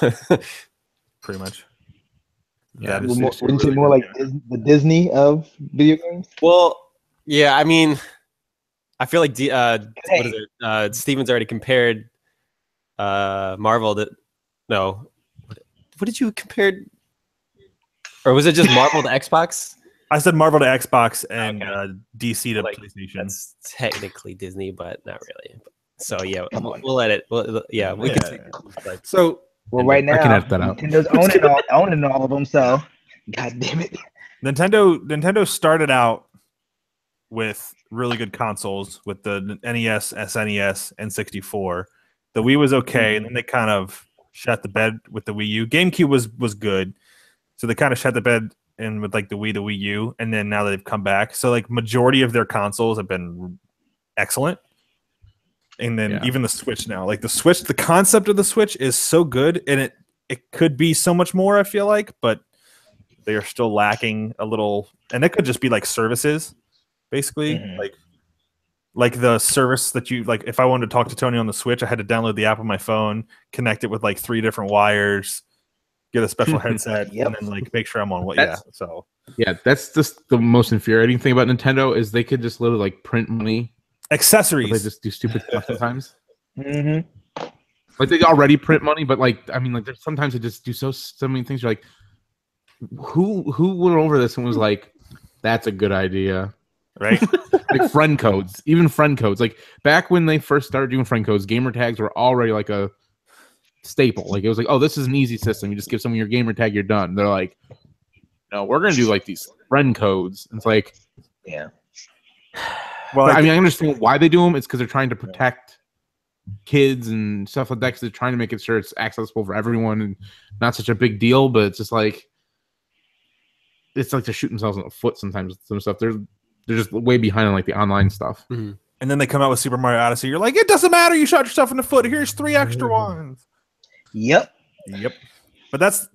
Pretty much. Yeah. Wouldn't you more like the Disney of video games? Well, yeah. I mean, I feel like what is it? Steven's already compared Marvel to. No, what did you compare? Or was it just Marvel to Xbox? I said Marvel to Xbox and DC to PlayStation. That's technically Disney, but not really. So yeah, we'll let it. We can take it. So right now, I can edit that out. Nintendo's owning all of them. So, god damn it. Nintendo started out with really good consoles with the NES, SNES, and 64. The Wii was okay, and then they kind of shut the bed with the Wii U. GameCube was good, so they kind of shut the bed in with like the Wii, the Wii U, and then now they've come back. So like majority of their consoles have been excellent, and then even the Switch now, like the Switch, the concept of the Switch is so good, and it could be so much more. I feel like, but they are still lacking a little, and it could just be like services, basically, like the service that you like. If I wanted to talk to Tony on the Switch, I had to download the app on my phone, connect it with like 3 different wires, get a special headset, and then like make sure I'm on what. That's just the most infuriating thing about Nintendo is they could just literally like print money, accessories. They just do stupid stuff sometimes. Like they already print money, but like I mean, like sometimes they just do so many things. You're like, who went over this and was like, that's a good idea. Right? Like friend codes, even friend codes. Like back when they first started doing friend codes, gamer tags were already like a staple. Like it was like, oh, this is an easy system. You just give someone your gamer tag, you're done. They're like, no, we're gonna do like these friend codes. It's like, yeah. Well, I mean, I understand why they do them. It's because they're trying to protect kids and stuff like that because they're trying to make it sure it's accessible for everyone and not such a big deal. But it's just like it's like they're shooting themselves in the foot sometimes with some stuff. They're just way behind on like the online stuff. Mm-hmm. And then they come out with Super Mario Odyssey. You're like, it doesn't matter. You shot yourself in the foot. Here's 3 extra ones. Yep. But that's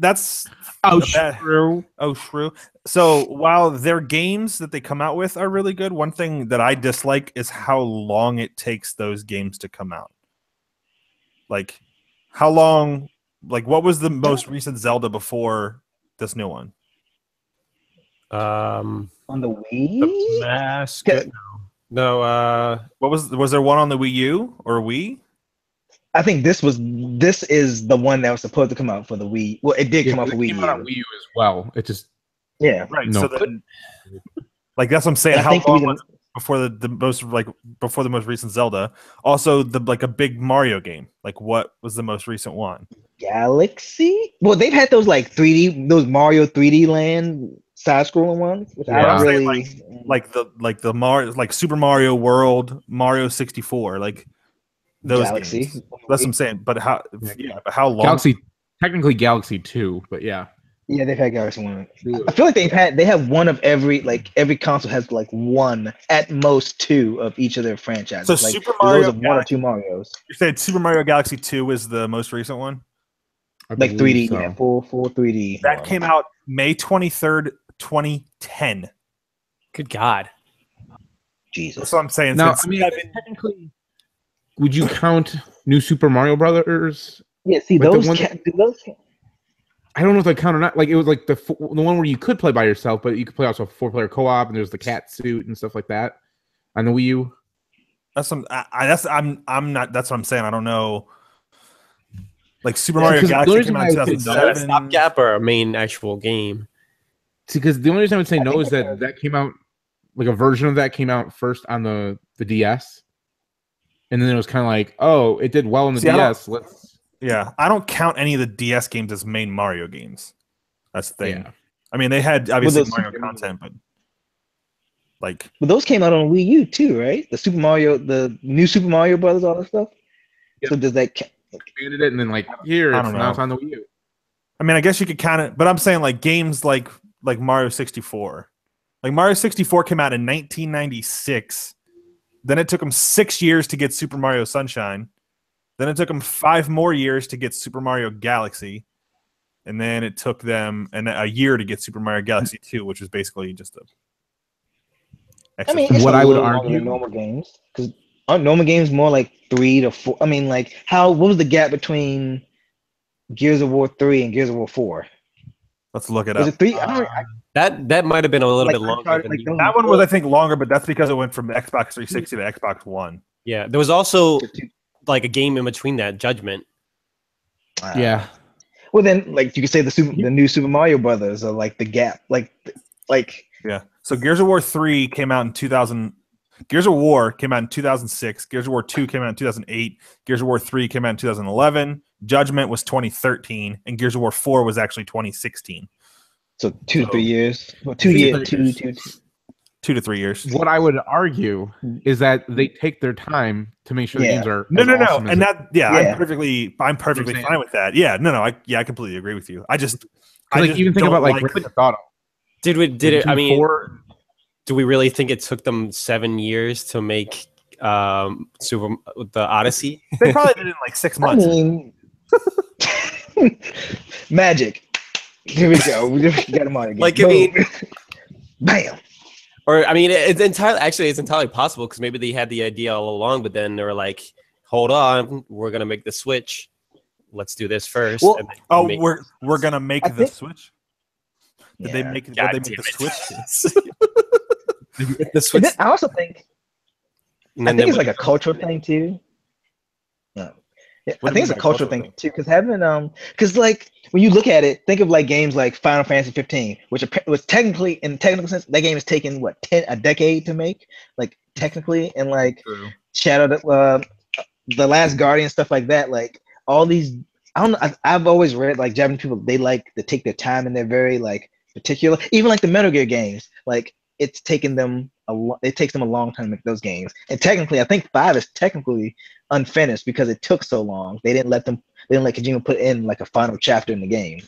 True. true. So while their games that they come out with are really good, one thing that I dislike is how long it takes those games to come out. Like, how long? Like, what was the most recent Zelda before this new one? On the Wii. The Mask. No. What was there one on the Wii U or Wii? I think this is the one that was supposed to come out for the Wii. Well, it did come out for Wii It U. came out on Wii U as well. It just Right. No. So then, like that's what I'm saying. I How think the long reason- was it before the most recent Zelda? Also, a big Mario game. Like, what was the most recent one? Galaxy? Well, they've had those like 3D, those Mario 3D Land side-scrolling ones, which I Yeah. don't I'm really saying, like the Mario, like Super Mario World, Mario 64, like those Galaxy. games. That's what I'm saying. But how long? Galaxy, technically Galaxy 2, but yeah. Yeah, they've had Galaxy one. I feel like they have one of every console has like one, at most 2 of each of their franchises. So like, Super there's Mario of 1 or 2 Marios. You said Super Mario Galaxy 2 is the most recent one. I Like believe 3D, so. yeah, full 3D. That came out May 23rd, 2010. Good God. Jesus. That's what I'm saying. Now, It's I mean, been- technically, would you count New Super Mario Brothers? Yeah, see But the those. one- I don't know if they count or not. Like it was like the one where you could play by yourself, but you could play also 4-player co-op, and there's the cat suit and stuff like that on the Wii U. that's some. I'm not. That's what I'm saying. I don't know. Like Super Yeah, Mario 'cause the Galaxy only came out in reason I would say no Is that a 2007. stopgap or a main actual game? See, because the only reason I would say I no think is that- that came out like a version of that came out first on the DS, and then it was kind of like, oh, it did well on the See, I don't- DS. Let's Yeah, I don't count any of the DS games as main Mario games. That's the thing. yeah. I mean, they had obviously those Mario Super- content, but like, But those came out on Wii U too, right? The new Super Mario Brothers, all that stuff. Yep. So does that? Expanded it and then like here I it's don't now know. it's on the Wii U. I mean, I guess you could count it, but I'm saying like games like Mario 64. Like Mario 64 came out in 1996. Then it took them 6 years to get Super Mario Sunshine. Then it took them 5 more years to get Super Mario Galaxy. And then it took them a year to get Super Mario Galaxy 2, which was basically just a. I mean, it's What a I would little longer argue- than normal games, because aren't normal games more like 3 to 4? I mean, like what was the gap between Gears of War 3 and Gears of War 4? Let's look it Was up. it 3? I don't. I, That might have been a little like, bit longer. Uncharted, Than like, the- those- That one was, I think, longer, but that's because it went from Xbox 360 to Xbox One. yeah, there was also like a game in between that, Judgment. Yeah. Well, then, like you could say the new Super Mario Brothers are like the gap, like Yeah. So Gears of War 3 came out in 2000. Gears of War came out in 2006. Gears of War 2 came out in 2008. Gears of War 3 came out in 2011. Judgment was 2013, and Gears of War 4 was actually 2016. so 2 to So- 3 years. Well, 2 2 to years. 3 Two. 2 to 3 years. What I would argue is that they take their time to make sure the Yeah. games are No, as no, awesome no, as and they- that, yeah, Yeah. I'm perfectly saying? fine with that. Yeah, no, I completely agree with you. I just, 'cause, I like just even think don't about like Grand Theft Auto. Did it? I mean, 4, do we really think it took them 7 years to make the Odyssey? they probably did it in like 6 I months. mean, magic. Here we go. We got him on again. Like, I mean- bam. Or I mean, it's entirely possible because maybe they had the idea all along, but then they were like, "Hold on, we're gonna make the switch. Let's do this first." Well, and then Oh, make- we're gonna make I the think- Switch. Did Yeah. they make? Did God they make the damn Switch? the And switch. then I also think and I then think they it's like would- a cultural thing too. Yeah, What I do you think it's a mean by cultural cultural thing too, because because like when you look at it, think of like games like Final Fantasy 15, which was technically in technical sense that game is taking what a decade to make, like technically, and like Shadow, the Last Guardian, stuff like that. Like all these, I don't know. I've always read like Japanese people, they like to take their time and they're very like particular. Even like the Metal Gear games, like it's taken them it takes them a long time to make those games. And technically, I think 5 is technically unfinished because it took so long. They didn't let Kojima put in like a final chapter in the game.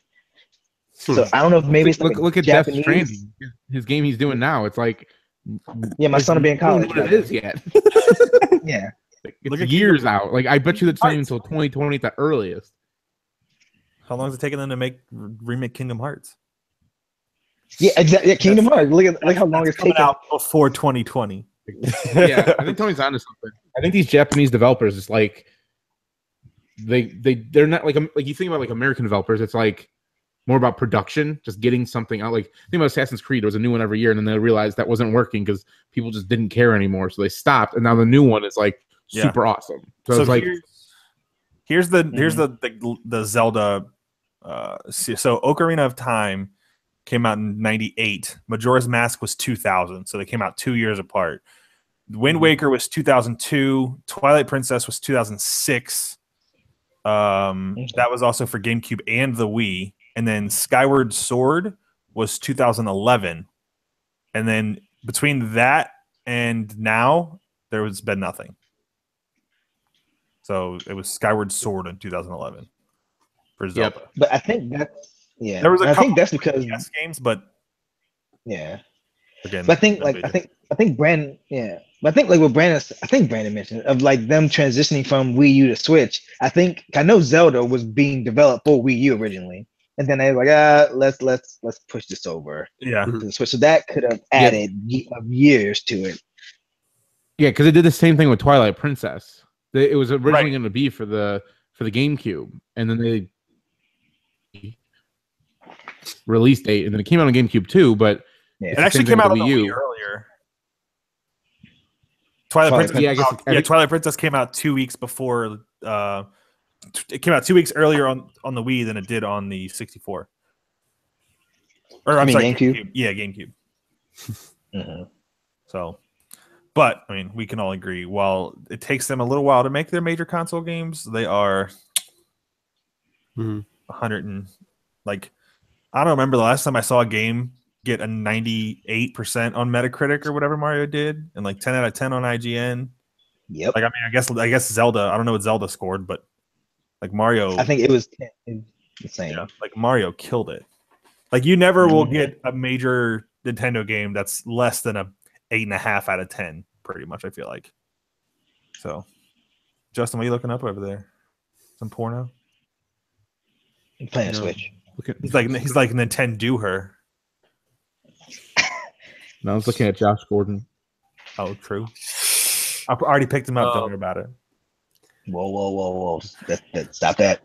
So I don't know if maybe it's like look at Death Stranding, his game he's doing now. It's like, yeah, my son will be in college. What it is yet? Yeah, it's years out. Like I bet you that's not even until 2020 at the earliest. How long is it taking them to remake Kingdom Hearts? Yeah, exactly. Yeah, Kingdom Hearts. Look how long it's taken out before 2020. Yeah, I think Tony's onto something. I think these Japanese developers, it's like they're not like you think about like American developers. It's like more about production, just getting something out. Like think about Assassin's Creed. There was a new one every year, and then they realized that wasn't working because people just didn't care anymore. So they stopped, and now the new one is like super awesome. So it's like here's the Zelda. So Ocarina of Time came out in 98. Majora's Mask was 2000, so they came out 2 years apart. Wind Waker was 2002. Twilight Princess was 2006. That was also for GameCube and the Wii. And then Skyward Sword was 2011. And then between that and now, there has been nothing. So it was Skyward Sword in 2011 for Zelda. Yep. But I think that's there was I think that's because NES games, but yeah. Again, but I think Brandon, yeah. But I think like what Brandon mentioned of like them transitioning from Wii U to Switch. I know Zelda was being developed for Wii U originally, and then they were like, let's push this over. Yeah. To the Switch. So that could have added years to it. Yeah, because they did the same thing with Twilight Princess. It was originally going to be for the GameCube, and then they release date, and then it came out on GameCube too, but it actually came out on the Wii earlier. Twilight Princess came out 2 weeks before. It came out 2 weeks earlier on the Wii than it did on the 64. Or I'm sorry, GameCube. Yeah, GameCube. Mm-hmm. So, but I mean, we can all agree. While it takes them a little while to make their major console games, they are 100 and like. I don't remember the last time I saw a game get a 98% on Metacritic or whatever Mario did, and like 10 out of 10 on IGN. Yep. Like I mean, I guess Zelda. I don't know what Zelda scored, but like Mario, I think it was the same. Yeah, like Mario killed it. Like you never will get a major Nintendo game that's less than a 8.5 out of 10. Pretty much, I feel like. So, Justin, what are you looking up over there? Some porno? I'm playing Switch. He's like Nintendo her. No, I was looking at Josh Gordon. Oh, true. I already picked him up. Don't worry about it. Whoa! Stop it!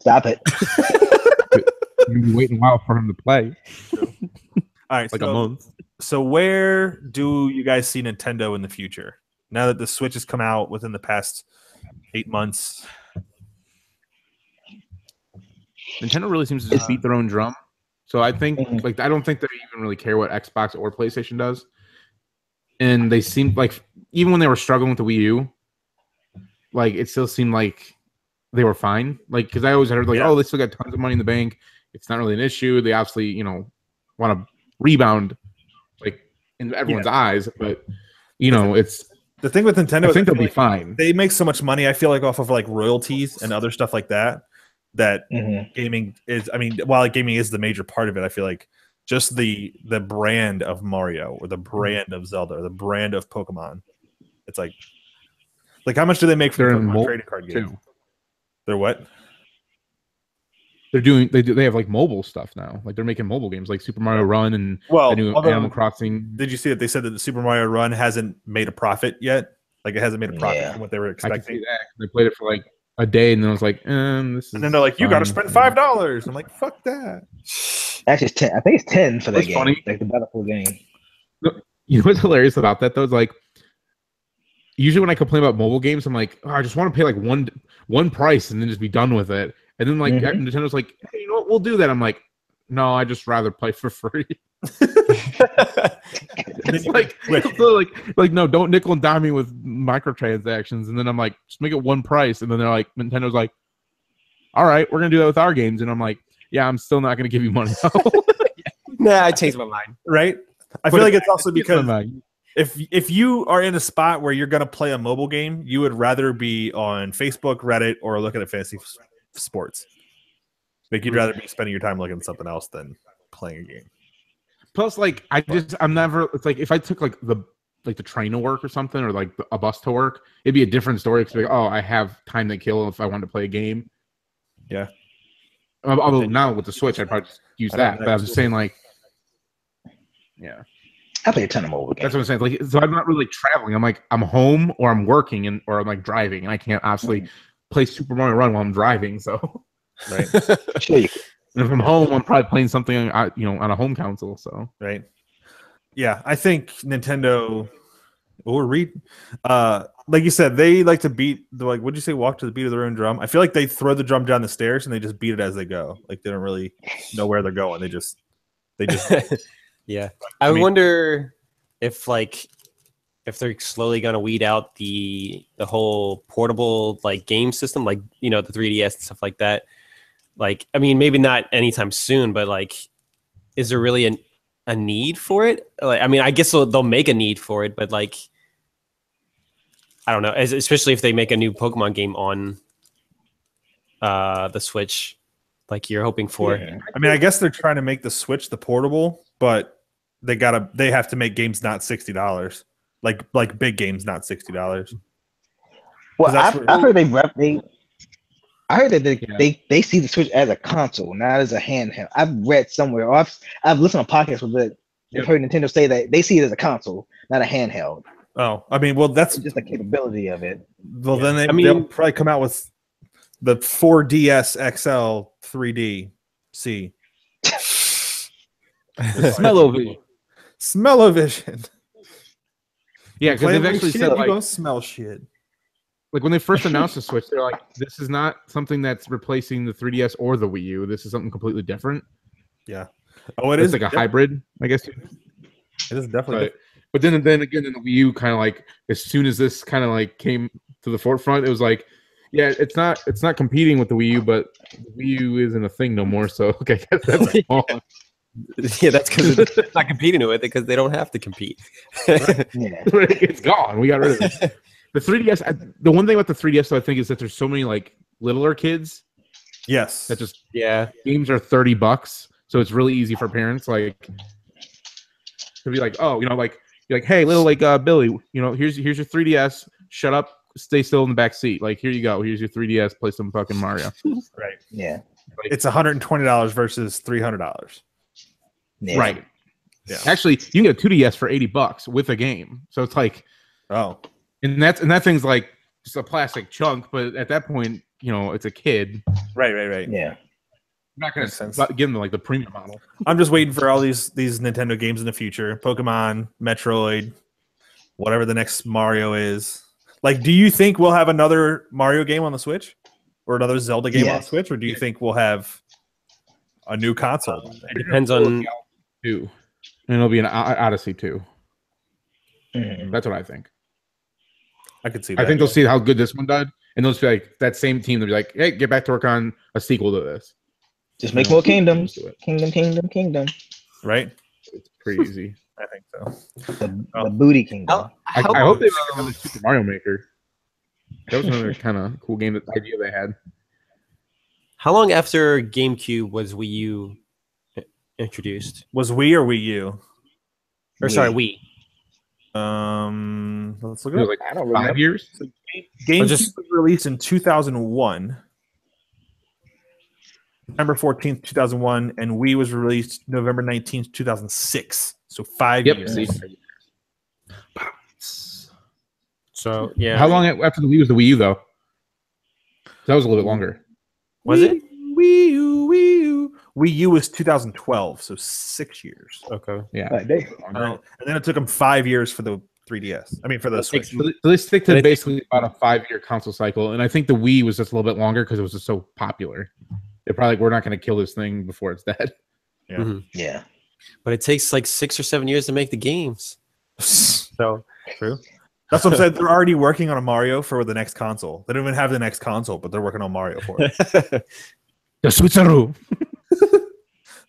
You've been waiting a while for him to play. True. All right, like a month. So where do you guys see Nintendo in the future? Now that the Switch has come out within the past 8 months. Nintendo really seems to just beat their own drum. So I think, I don't think they even really care what Xbox or PlayStation does. And they seem like, even when they were struggling with the Wii U, like it still seemed like they were fine. Like, because I always heard oh, they still got tons of money in the bank. It's not really an issue. They obviously, want to rebound, like in everyone's eyes. But it's the thing with Nintendo. I think they'll be fine. They make so much money. I feel like off of like royalties and other stuff like that. That gaming is, I mean, while gaming is the major part of it, I feel like just the brand of Mario or the brand of Zelda or the brand of Pokemon, it's like how much do they make from Pokemon trading card games? They're what? They have like mobile stuff now. Like they're making mobile games like Super Mario Run and the new Animal Crossing. Did you see that they said that the Super Mario Run hasn't made a profit yet? Like it hasn't made a profit from what they were expecting. I can see that. They played it for like a day, and then I was like, this is. And then they're like, "You got to spend $5." I'm like, "Fuck that." Actually, it's 10. I think it's 10 for that game. Funny. Like the Battlefield game. You know what's hilarious about that though? Is like, usually when I complain about mobile games, I'm like, I just want to pay like one price and then just be done with it. And then like Nintendo's like, hey, you know what? We'll do that. I'm like, no, I just rather play for free. It's like no, don't nickel and dime me with microtransactions. And then I'm like, just make it one price. And then they're like, Nintendo's like, all right, we're gonna do that with our games. And I'm like, yeah, I'm still not gonna give you money. Nah, I changed my mind. Right? I feel like it's also because if you are in a spot where you're gonna play a mobile game, you would rather be on Facebook, Reddit, or looking at fantasy sports. Like you'd rather be spending your time looking at something else than playing a game. Plus, like I'm never. It's like if I took like the train to work or something, or like a bus to work, it'd be a different story. Because like, oh, I have time to kill if I want to play a game. Yeah. Although now with the Switch, I'd probably just use that. But I was just saying, like, yeah. I play a ton of mobile games. That's what I'm saying. Like, so I'm not really traveling. I'm like, I'm home or I'm working or I'm like driving, and I can't obviously play Super Mario Run while I'm driving. So, Right. Sure you can. and if I'm home, I'm probably playing something, on a home console. So, Right. Yeah, I think Nintendo or like you said, they like to beat what'd you say, walk to the beat of their own drum? I feel like they throw the drum down the stairs and they just beat it as they go. Like they don't really know where they're going. They just Yeah. I wonder if they're slowly gonna weed out the whole portable like game system, like the 3DS and stuff like that. Like, I mean, maybe not anytime soon, but like, is there really a need for it? Like, I mean, I guess they'll make a need for it, but like, I don't know. Especially if they make a new Pokemon game on the Switch, like you're hoping for. Yeah. I mean, I guess they're trying to make the Switch the portable, but they have to make games not $60. Like big games not $60. Well, that's I heard I heard that they see the Switch as a console, not as a handheld. I've read somewhere, or I've listened to podcasts with I've heard Nintendo say that they see it as a console, not a handheld. Oh, I mean, well, that's Just the capability of it. well. Then they'll probably come out with the 4DS XL 3D C. Smell-o-vision. yeah, because they've actually said you like, don't smell shit. like when they first announced the Switch, they're like, this is not something that's replacing the 3DS or the Wii U. This is something completely different. Yeah. Oh, It's like a hybrid, I guess. It is definitely. But then again, in the Wii U, kind of like as soon as this kind of like came to the forefront, it was like, yeah, it's not competing with the Wii U, but the Wii U isn't a thing no more. So okay, I guess that's small. Yeah, that's because it's not competing with it because they don't have to compete. Yeah. It's gone. We got rid of it. The 3DS. The one thing about the 3DS, though, I think, is that there's so many like littler kids Yes. that just Yeah. games are $30, so it's really easy for parents like to be like, oh, like you're like, hey, little like Billy, here's your 3DS. Shut up, stay still in the back seat. Like, here you go. Here's your 3DS. Play some fucking Mario. Right. Yeah. It's $120 versus $300. Yeah. Right. Yeah. Actually, you can get a 2DS for $80 with a game. So it's like, Oh. and that thing's like just a plastic chunk. But at that point, it's a kid. Right. Yeah. I'm not gonna Makes sense. give them like the premium model. I'm just waiting for all these Nintendo games in the future. Pokemon, Metroid, whatever the next Mario is. Like, do you think we'll have another Mario game on the Switch? Or another Zelda game on the Switch? Or do you think we'll have a new console? It depends on. 2, and it'll be an Odyssey 2. Mhm. That's what I think. I could see that. I think they'll see how good this one did, and they'll just be like that same team. They'll be like, "Hey, get back to work on a sequel to this." Just make more kingdoms. Do it. Kingdom. Right? It's pretty easy. I think so. The booty kingdom. I hope they make another Super Mario Maker. That was another kind of cool game. That idea they had. How long after GameCube was Wii U introduced? Was Wii or Wii U? Or sorry, Wii. Let's look It it was up. like I don't 5 remember. years. GameCube just- was released in 2001. November 14th, 2001, and Wii was released November 19th, 2006. So 5 Yep. years. See? So yeah. How long after the Wii was the Wii U though? That was a little bit longer. was it? Wii U. Wii U was 2012, so 6 years. Okay. Yeah. Like, they- And then it took them 5 years for the 3DS. I mean, for the Switch. So they stick to basically about a 5-year console cycle, and I think the Wii was just a little bit longer because it was just so popular. They're probably like, we're not going to kill this thing before it's dead. Yeah. Mhm. Yeah. But it takes like 6 or 7 years to make the games. So True. That's what I'm saying. They're already working on a Mario for the next console. They don't even have the next console, but they're working on Mario for it. The Switcheroo.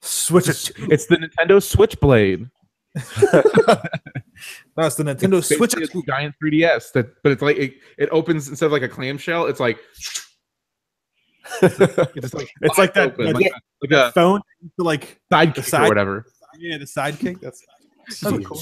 Switch it. It's the Nintendo Switchblade. No, it's the Nintendo It's Switch. basically a giant 3DS. But it's like it opens instead of like a clamshell. It's like it's like It's like that, open, like like that a phone, like sidekick side- or whatever. yeah, the sidekick. That's cool.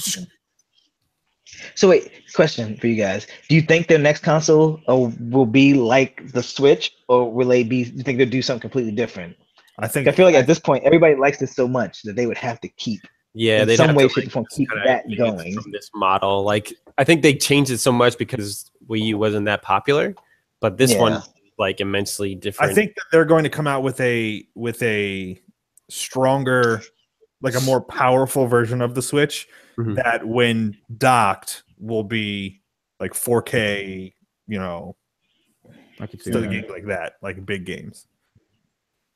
So wait, question for you guys: do you think their next console will be like the Switch, or will they be? Do you think they'll do something completely different? I think I feel like at this point, everybody likes this so much that they would have to keep Yeah, in they'd some have way, to, shape, or form, keep kinda that take it going. from this model. Like, I think they changed it so much because Wii U wasn't that popular, but this Yeah. one like immensely different. I think that they're going to come out with a stronger, like a more powerful version of the Switch Mhm. that when docked will be like 4K, you know, I could see still that. games like that, like big games.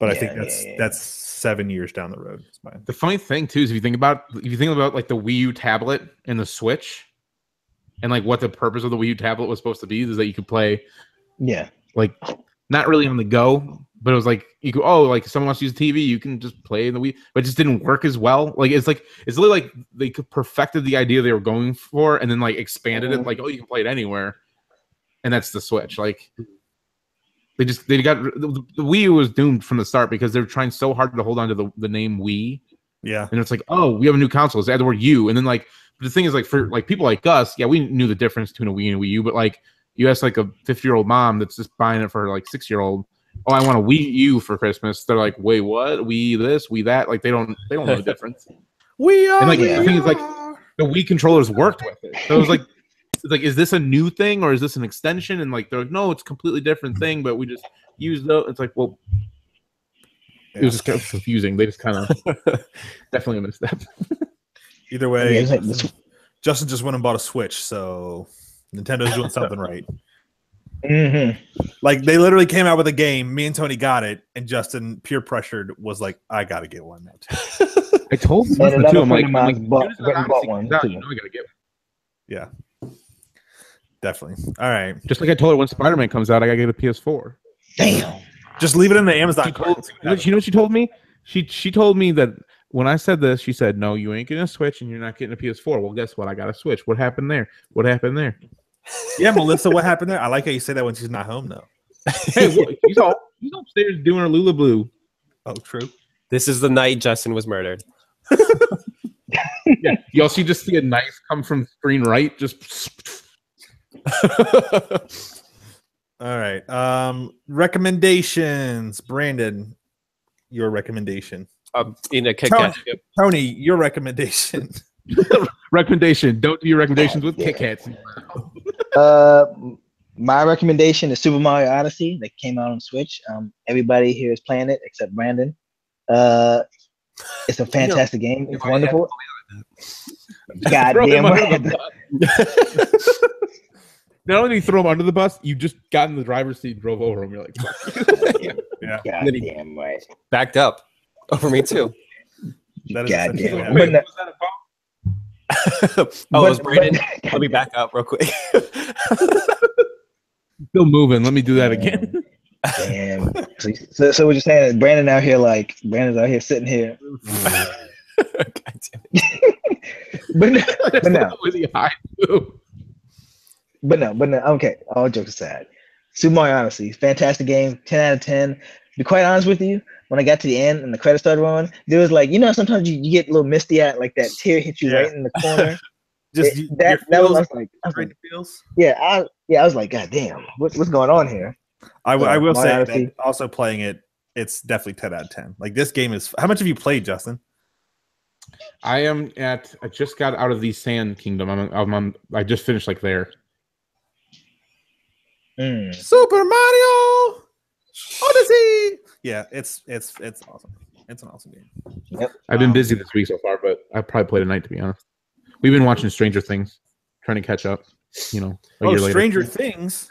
But I think that's 7 years down the road. It's fine. The funny thing too is if you think about like the Wii U tablet and the Switch, and like what the purpose of the Wii U tablet was supposed to be is that you could play Yeah, like not really on the go, but it was like you could like if someone wants to use a TV, you can just play the Wii, but it just didn't work as well. Like it's literally like they perfected the idea they were going for and then like expanded it like you can play it anywhere, and that's the Switch. Like they got the Wii U was doomed from the start because they're trying so hard to hold on to the name Wii. Yeah. And it's like, oh, we have a new console. Let's add the word U. And then like the thing is like for like people like us, yeah, we knew the difference between a Wii and a Wii U, but like you ask like a 50-year-old mom that's just buying it for like 6-year-old, oh, I want a Wii U for Christmas. They're like, wait, what? Wii this, Wii that? Like they don't know the difference. We are. And like Yeah. the thing is like the Wii controllers worked with it. So it was like it's like, is this a new thing or is this an extension? And like they're like, no, it's a completely different thing, but we just use those. It's like, well, it was just kind of confusing. They just kind of definitely a misstep. Either way, Yeah, it's like this- Justin just went and bought a Switch, so Nintendo's doing something right. Mhm. Like they literally came out with a game. Me and Tony got it, and Justin, peer pressured, was like, "I got to get one now too." I told him And too. another I'm friend like, of mine bought as soon as that bought Odyssey one comes out, too. you know I gotta get one. Yeah, definitely. All right, Just like I told her when Spider-Man comes out, I gotta get a PS4. Damn. just leave it in the Amazon. She cart told, and see what you happens. know what she told me? She told me that when I said this, she said, "No, you ain't getting a Switch, and you're not getting a PS4." Well, guess what? I got a Switch. What happened there? What happened there? Yeah, Melissa, what happened there? I like how you say that when she's not home, though. Hey, look, she's upstairs doing her Lula Blue. Oh, true. This is the night Justin was murdered. Yeah, y'all see just see a knife come from screen right, just All right. Recommendations, Brandon. Your recommendation. In a Kit Tony. Kat chip. Tony, your recommendation. recommendation. Don't do your recommendations with Kit Kats. My recommendation is Super Mario Odyssey that came out on Switch. Everybody here is playing it except Brandon. It's a fantastic game. It's wonderful. God Throw him damn under the right. bus. Not only did you throw him under the bus, you just got in the driver's seat, and drove over him. You're like, fuck you. Yeah. God Then he- damn right. Backed up over me too. That is God essentially damn what right. Wait, But was that a phone? Oh, it was but- Brandon. but- Let me back up real quick. Still moving. Let me do that again. Damn. So what you're saying is Brandon's out here sitting here. God damn it. But no. Really high too. But no, okay, all jokes aside. Super Mario Odyssey, fantastic game, 10 out of 10. To be quite honest with you, when I got to the end and the credits started rolling, there was like, sometimes you get a little misty at like that tear hit you Yeah. right in the corner. Just that was, I was like, feels. I was like, God damn, what's going on here? I will Mario say Odyssey. that also playing it, it's definitely 10 out of 10. Like this game is. How much have you played, Justin? I just got out of the Sand Kingdom. I just finished like there. Super Mario Odyssey. Yeah, it's awesome. It's an awesome game. Yep. I've been busy this week so far, but I probably played tonight to be honest. We've been watching Stranger Things, trying to catch up. A year later. Stranger Things.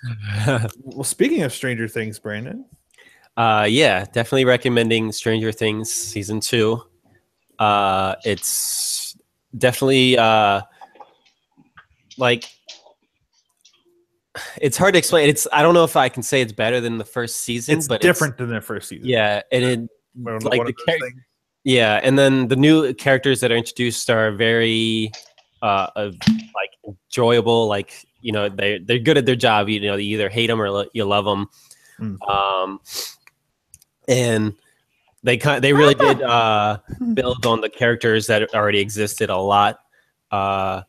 Well, speaking of Stranger Things, Brandon. Yeah, definitely recommending Stranger Things season 2. It's definitely like it's hard to explain. I don't know if I can say it's better than the first season, It's but different than their first season. Yeah, and it One of like those the character. things. Yeah, and then the new characters that are introduced are very like enjoyable. Like they're good at their job. You either hate them or you love them. And they really did build on the characters that already existed a lot. And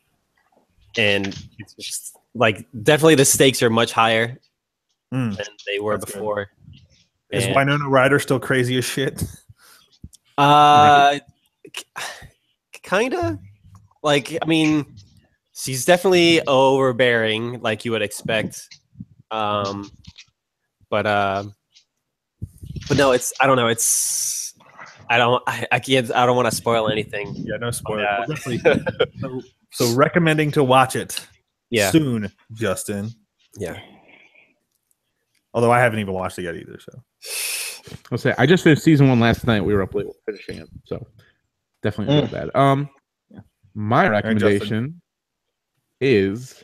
it's like definitely the stakes are much higher than they were before. Is Winona Ryder still crazy as shit? Kinda. Like, I mean, she's definitely overbearing, like you would expect. But no, I don't know. I don't want to spoil anything. Yeah, no spoiler. So recommending to watch it soon, Justin. Yeah. Although I haven't even watched it yet either. So I'll say I just finished season 1 last night. We were up late finishing it, so definitely not bad. My recommendation is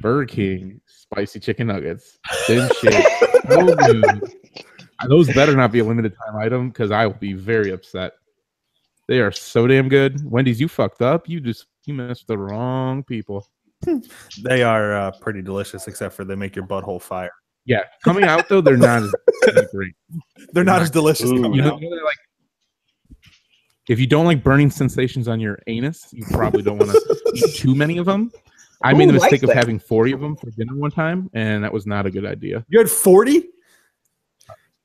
Burger King spicy chicken nuggets. Thin shit. So good. Those better not be a limited time item because I will be very upset. They are so damn good. Wendy's, you fucked up. You messed with the wrong people. They are pretty delicious, except for they make your butthole fire. Yeah, coming out though, they're not as great. They're not as delicious. Coming out. Like, if you don't like burning sensations on your anus, you probably don't want to eat too many of them. I made the mistake of having 40 of them for dinner one time, and that was not a good idea. You had 40?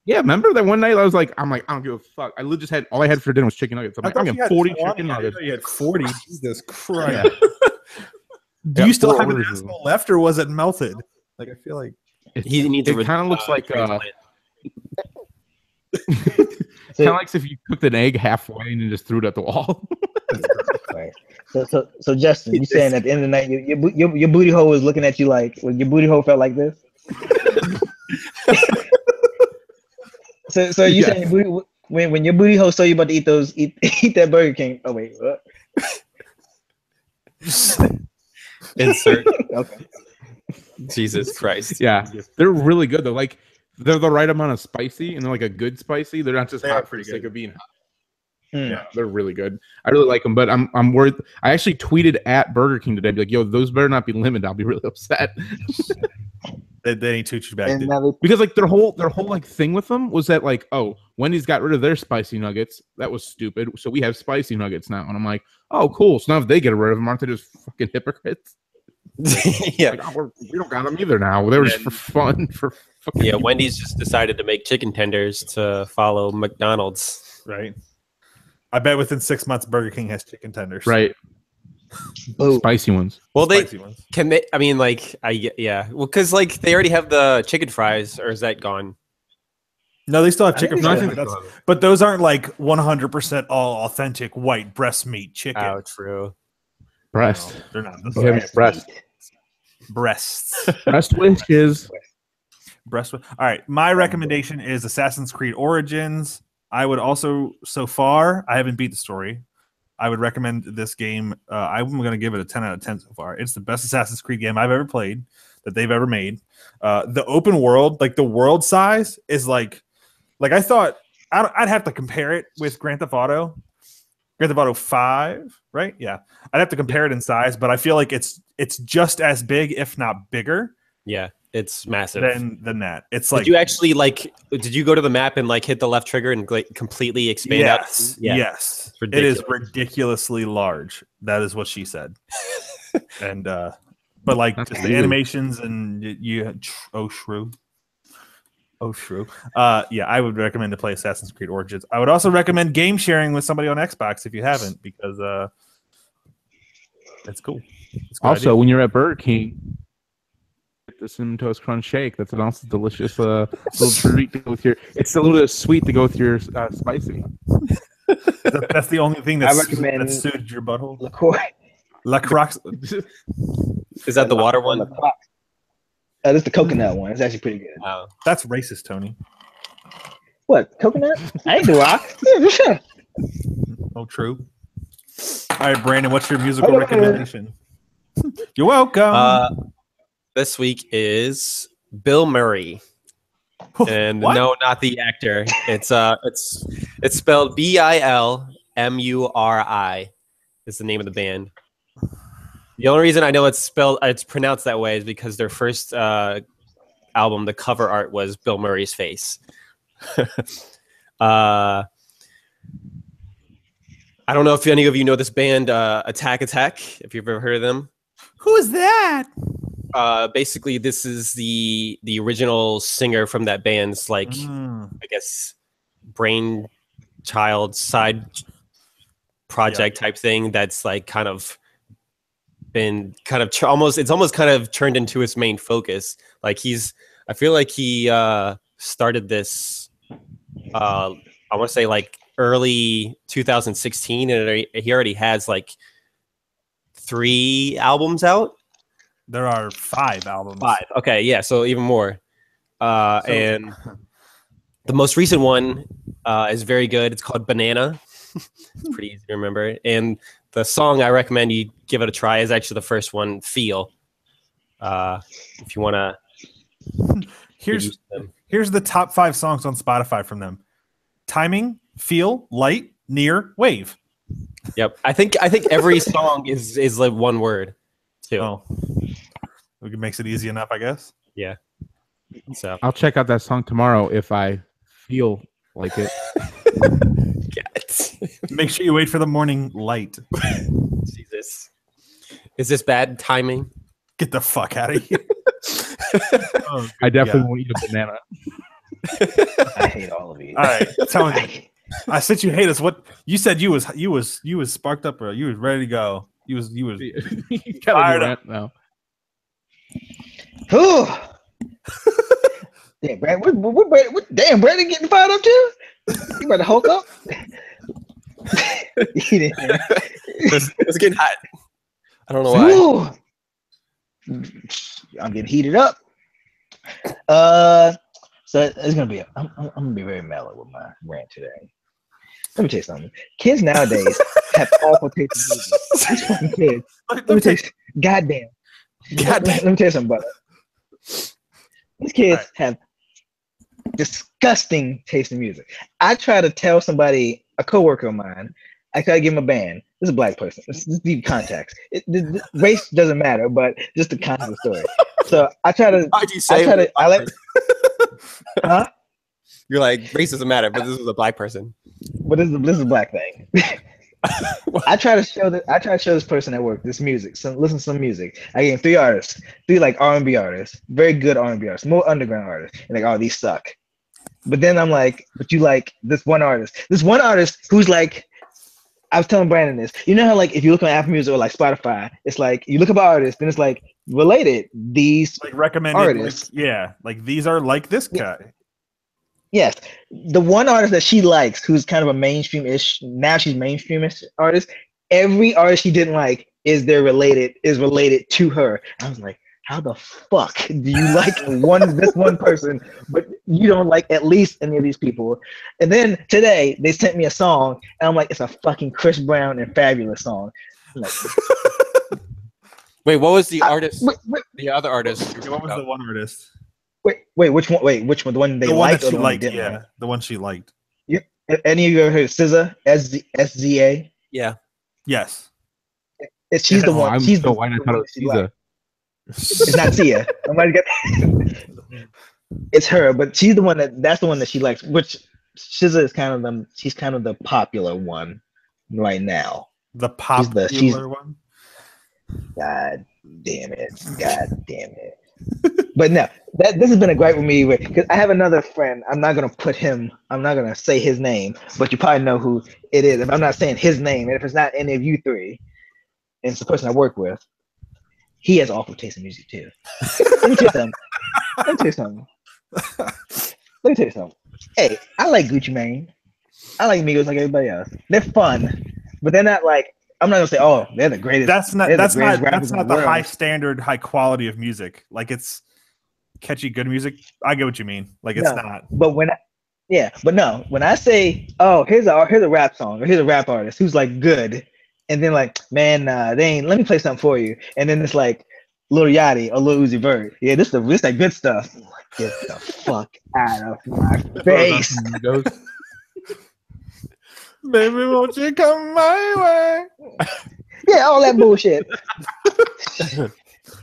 Yeah, remember that one night I don't give a fuck. I literally just had all I had for dinner was chicken nuggets. I'm getting 40 chicken nuggets. You had 40. Jesus Christ. Do you still have an asshole left, or was it melted? Like, I feel like he needs. It kind of looks like kind of like if you cooked an egg halfway and then just threw it at the wall. Right. So Justin, you saying at the end of the night, your booty hole was looking at you like, well, your booty hole felt like this. So you saying when your booty hole saw you about to eat that Burger King? Oh wait, what? Insert. Okay. Jesus Christ. Yeah, they're really good though. Like they're the right amount of spicy, and they're like a good spicy. They're not just hot for the sake of being hot. Yeah, they're really good. I really like them, but I'm worried. I actually tweeted at Burger King today, be like, "Yo, those better not be limited. I'll be really upset." they ain't toot you back, because like their whole like thing with them was that like, oh, Wendy's got rid of their spicy nuggets. That was stupid. So we have spicy nuggets now, and I'm like, oh, cool. So now if they get rid of them, aren't they just fucking hypocrites? Yeah, like, oh, we don't got them either now. They were just for fun. Yeah, Wendy's just decided to make chicken tenders to follow McDonald's. Right. I bet within 6 months, Burger King has chicken tenders. Right. Spicy ones. Well, can they? I mean, like, yeah. Well, because like they already have the chicken fries, or is that gone? No, they still have chicken fries, but those aren't like 100% all authentic white breast meat chicken. Oh, true. Breast. No, they're not. Breast. Breasts. Breast wishes. All right. My recommendation is Assassin's Creed Origins. I would also, so far, I haven't beat the story. I would recommend this game. I'm going to give it a 10 out of 10 so far. It's the best Assassin's Creed game I've ever played, that they've ever made. The open world, like the world size is like I thought I'd have to compare it with Grand Theft Auto 5, right? Yeah. I'd have to compare it in size, but I feel like it's just as big, if not bigger. Yeah. It's massive. Than that. It's like, did you go to the map and like hit the left trigger and like completely expand out? Yeah. Yes. It is ridiculously large. That is what she said. And but like just the animations and shrew. Yeah, I would recommend to play Assassin's Creed Origins. I would also recommend game sharing with somebody on Xbox if you haven't, because it's cool. Also, when you're at Burger King, the Cinnamon Toast Crunch Shake. That's an also delicious little treat to go with your. It's a little bit sweet to go with your spicy. That's the only thing that suited your butthole. La Croix. Is that the water one? This is the coconut one. It's actually pretty good. Wow. That's racist, Tony. What, coconut? I ain't the rock. Yeah, for sure. Oh, true. All right, Brandon, what's your musical recommendation? You're welcome. This week is Bill Murray. And What? no, not the actor. It's spelled Bilmuri is the name of the band. The only reason I know it's pronounced that way is because their first album, the cover art was Bill Murray's face. I don't know if any of you know this band, Attack Attack, if you've ever heard of them. Who is that? Basically, this is the original singer from that band's, like, I guess, brainchild side project type thing that's, like, kind of been kind of it's almost kind of turned into his main focus. Like, I feel like he started this, I want to say, like, early 2016, and he already has, like, 3 albums out. There are 5 albums. 5. Okay, yeah, so even more. And the most recent one is very good. It's called Banana. It's pretty easy to remember. And the song I recommend you give it a try is actually the first one, Feel. If you want to. Here's the top 5 songs on Spotify from them: Timing, Feel, Light, Near, Wave. Yep. I think every song is like one word too. Oh. It makes it easy enough, I guess. Yeah. So I'll check out that song tomorrow if I feel like it. Make sure you wait for the morning light. Jesus. Is this bad timing? Get the fuck out of here. Oh, I definitely won't eat a banana. I hate all of you. All right, tell me. I said you hate us. What you said? You was sparked up, bro. You was ready to go. You was fired up now. Whew. Damn, Brad, damn, Brandon getting fired up too? You better Hulk up. It's getting hot. I don't know why. Ooh. I'm getting heated up. So it's gonna be. I'm gonna be very mellow with my rant today. Let me tell you something. Kids nowadays have awful taste in music. These fucking kids. Let me tell you. Goddamn. Let me tell you something about it. These kids have disgusting taste in music. I try to tell somebody, a coworker of mine, I try to give him a band. This is a black person. This is deep context. Race doesn't matter, but just the context of the story. So I try to. Why'd you say? Huh? You're like, race doesn't matter, but this is a black person. But this is a black thing. I try to show this person at work this music. So listen to some music. I gave him 3 artists, 3 like R&B artists, very good R&B artists, more underground artists. And like, oh, these suck. But then I'm like, but you like this one artist who's like, I was telling Brandon this. You know how like if you look on Apple Music or like Spotify, it's like you look up artists, then it's like related. These like recommended artists, like these are like this guy. Yes, the one artist that she likes, who's kind of a mainstream-ish. Now she's mainstream-ish artist. Every artist she didn't like is related to her. I was like, how the fuck do you like this one person, but you don't like at least any of these people? And then today they sent me a song, and I'm like, it's a fucking Chris Brown and Fabulous song. I'm like, wait, what was the artist? The other artist? What was the one artist? Wait, which one? Wait, which one? The one they liked or the one they didn't like? The one she liked. Yeah. Any of you ever heard of SZA? SZA? Yeah. Yes. She's the one. She's the one. I thought it was Caesar. It's not Sia. It's her, but she's the one that's the one that she likes. Which SZA is kind of she's kind of the popular one right now. The popular one. God damn it. But no, this has been a gripe with me because I have another friend. I'm not gonna say his name, but you probably know who it is. If I'm not saying his name, and if it's not any of you three, and it's the person I work with, he has awful taste in music too. Let me tell you something. Hey, I like Gucci Mane. I like Migos like everybody else. They're fun, but they're not like. I'm not gonna say, oh, they're the greatest. That's not the high standard, high quality of music. Like it's catchy, good music. I get what you mean. Like it's not. But when I say, oh, here's a rap song or here's a rap artist who's like good, and then like, man, they ain't. Let me play something for you, and then it's like Lil Yachty or Lil Uzi Vert. Yeah, this that good stuff. Get the fuck out of my face. Baby, won't you come my way? Yeah, all that bullshit.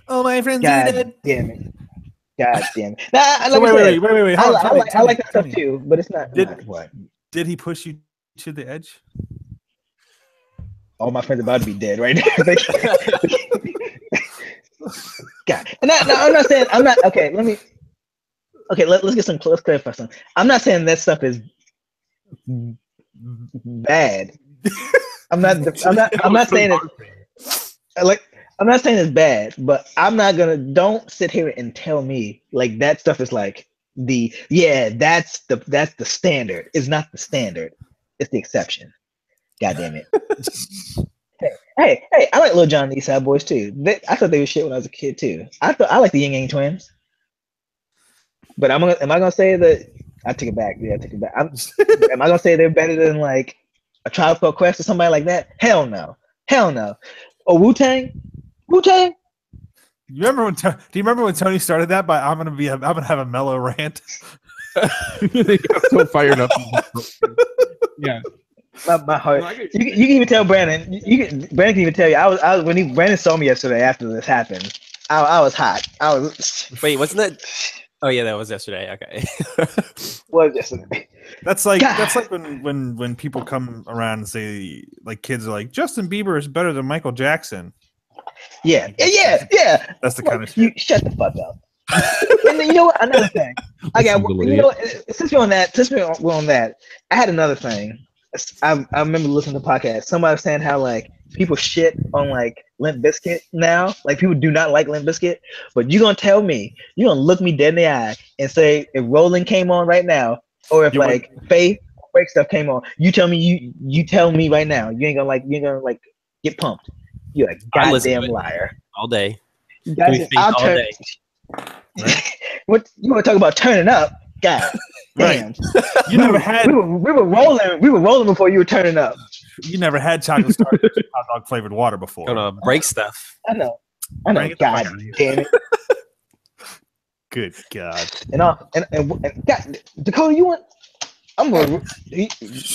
Oh, my friends God are dead. damn it. God damn it. Nah, like So I said, wait. I, Hold on, I like that stuff Tony. too, but it's not. Did- What? Did he push you to the edge? All my friends are about to be dead right now. God. And I'm not saying I'm not okay. Let's get some. Let's clarify something. I'm not saying that stuff is bad. I'm not saying it. Like I'm not saying it's bad, but I'm not gonna. Don't sit here and tell me like that stuff is like that's the standard. It's not the standard. It's the exception. God damn it. Hey! I like Lil Jon and the East Side Boys too. I thought they were shit when I was a kid too. I like the Ying Yang Twins. But am I gonna say that? I take it back. Yeah, I take it back. Am I gonna say they're better than like a Tribe Called Quest or somebody like that? Hell no. Or Wu-Tang? You remember when? Do you remember when Tony started that by I'm gonna have a mellow rant? They got so fired up. Yeah. My heart. You can even tell Brandon. Brandon can even tell you. I was when Brandon saw me yesterday after this happened. I was hot. I was. Wait, wasn't that? Oh yeah, that was yesterday. Okay. Was yesterday. That's like God. when people come around and say like kids are like Justin Bieber is better than Michael Jackson. Yeah. That's the kind of you shut the fuck up. And then, you know what? Another thing. I got. You know, since we're on that, I had another thing. I remember listening to the podcast. Somebody was saying how like people shit on like Limp Bizkit now. Like people do not like Limp Bizkit, but you're gonna tell me, you're gonna look me dead in the eye and say if Rolling came on right now, or if Faith Break Stuff came on, you tell me you tell me right now, you're gonna get pumped. You're a goddamn liar. All day. I'll all turn. day. What you want to talk about turning up? God damn. You never had. We were rolling. We were rolling before you were turning up. You never had chocolate star hot dog flavored water before. Gonna break stuff. I know. Bring it the God fuck out of here. damn it. Good God. And God, Dakota, you want? I'm going. You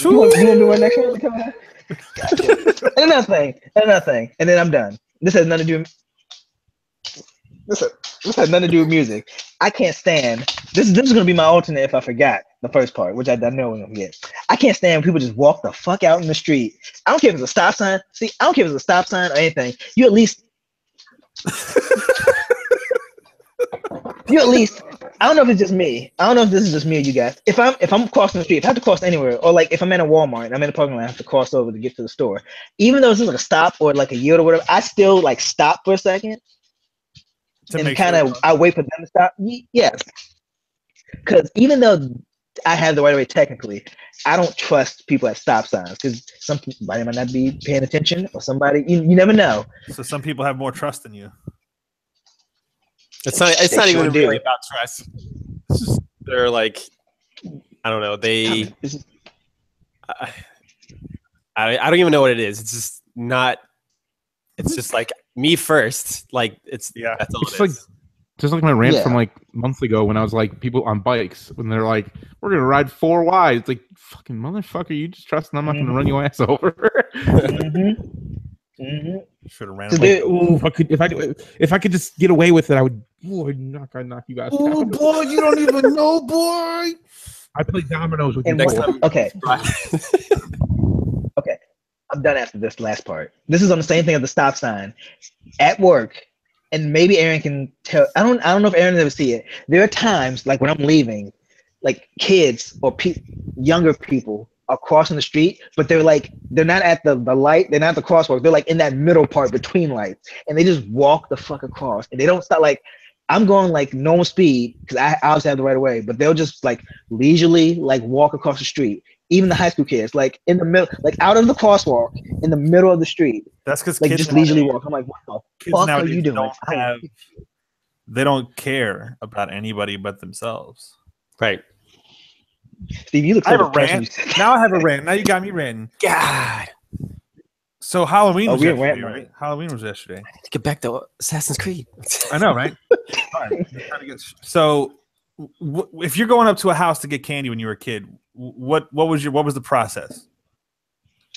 want to do our next one, Dakota? And another thing, and then I'm done. This has nothing to do. This has nothing to do with music. I can't stand this. This is gonna be my alternate if I forgot the first part, which I know we're gonna get. I can't stand when people just walk the fuck out in the street. I don't care if it's a stop sign. See, I don't care if it's a stop sign or anything. You at least. I don't know if it's just me. I don't know if this is just me or you guys. If I'm crossing the street, if I have to cross anywhere, or like if I'm in a Walmart and I'm in a parking lot, I have to cross over to get to the store. Even though this is like a stop or like a yield or whatever, I still like stop for a second. And kind of, I wait for them to stop. Yes, because even though I have the right of way technically, I don't trust people at stop signs because somebody might not be paying attention, or somebody you never know. So some people have more trust than you. It's not even really about trust. It's just they're like, I don't know. I don't even know what it is. It's just not. It's just like me first. Like that's all it's it like, is. Just like my rant from like months ago when I was like people on bikes when they're like, we're gonna ride 4 wide. It's like fucking motherfucker, you just trusting I'm not gonna run your ass over. Should have ran. If I could just get away with it, I would. Oh, I'd knock you guys. Oh down. boy, you don't even know, boy. I play dominoes with you. Next time, okay. Okay. I'm done after this last part. This is on the same thing as the stop sign at work, and maybe Aaron can tell. I don't know if Aaron ever see it. There are times like when I'm leaving, like kids or younger people are crossing the street, but they're not at the light. They're not at the crosswalk. They're like in that middle part between lights, and they just walk the fuck across, and they don't stop. Like I'm going like normal speed because I obviously have the right of way, but they'll just like leisurely like walk across the street. Even the high school kids, like in the middle, like out of the crosswalk, in the middle of the street. That's because like kids just leisurely walk. I'm like, what the fuck are you doing? They don't care about anybody but themselves. Right. Steve, you look. I have a rant. Now I have a rant. Now you got me ranting. God. So Halloween was yesterday, ranting, right? Halloween was yesterday. Get back to Assassin's Creed. I know, right? All right. So if you're going up to a house to get candy when you were a kid, what was the process?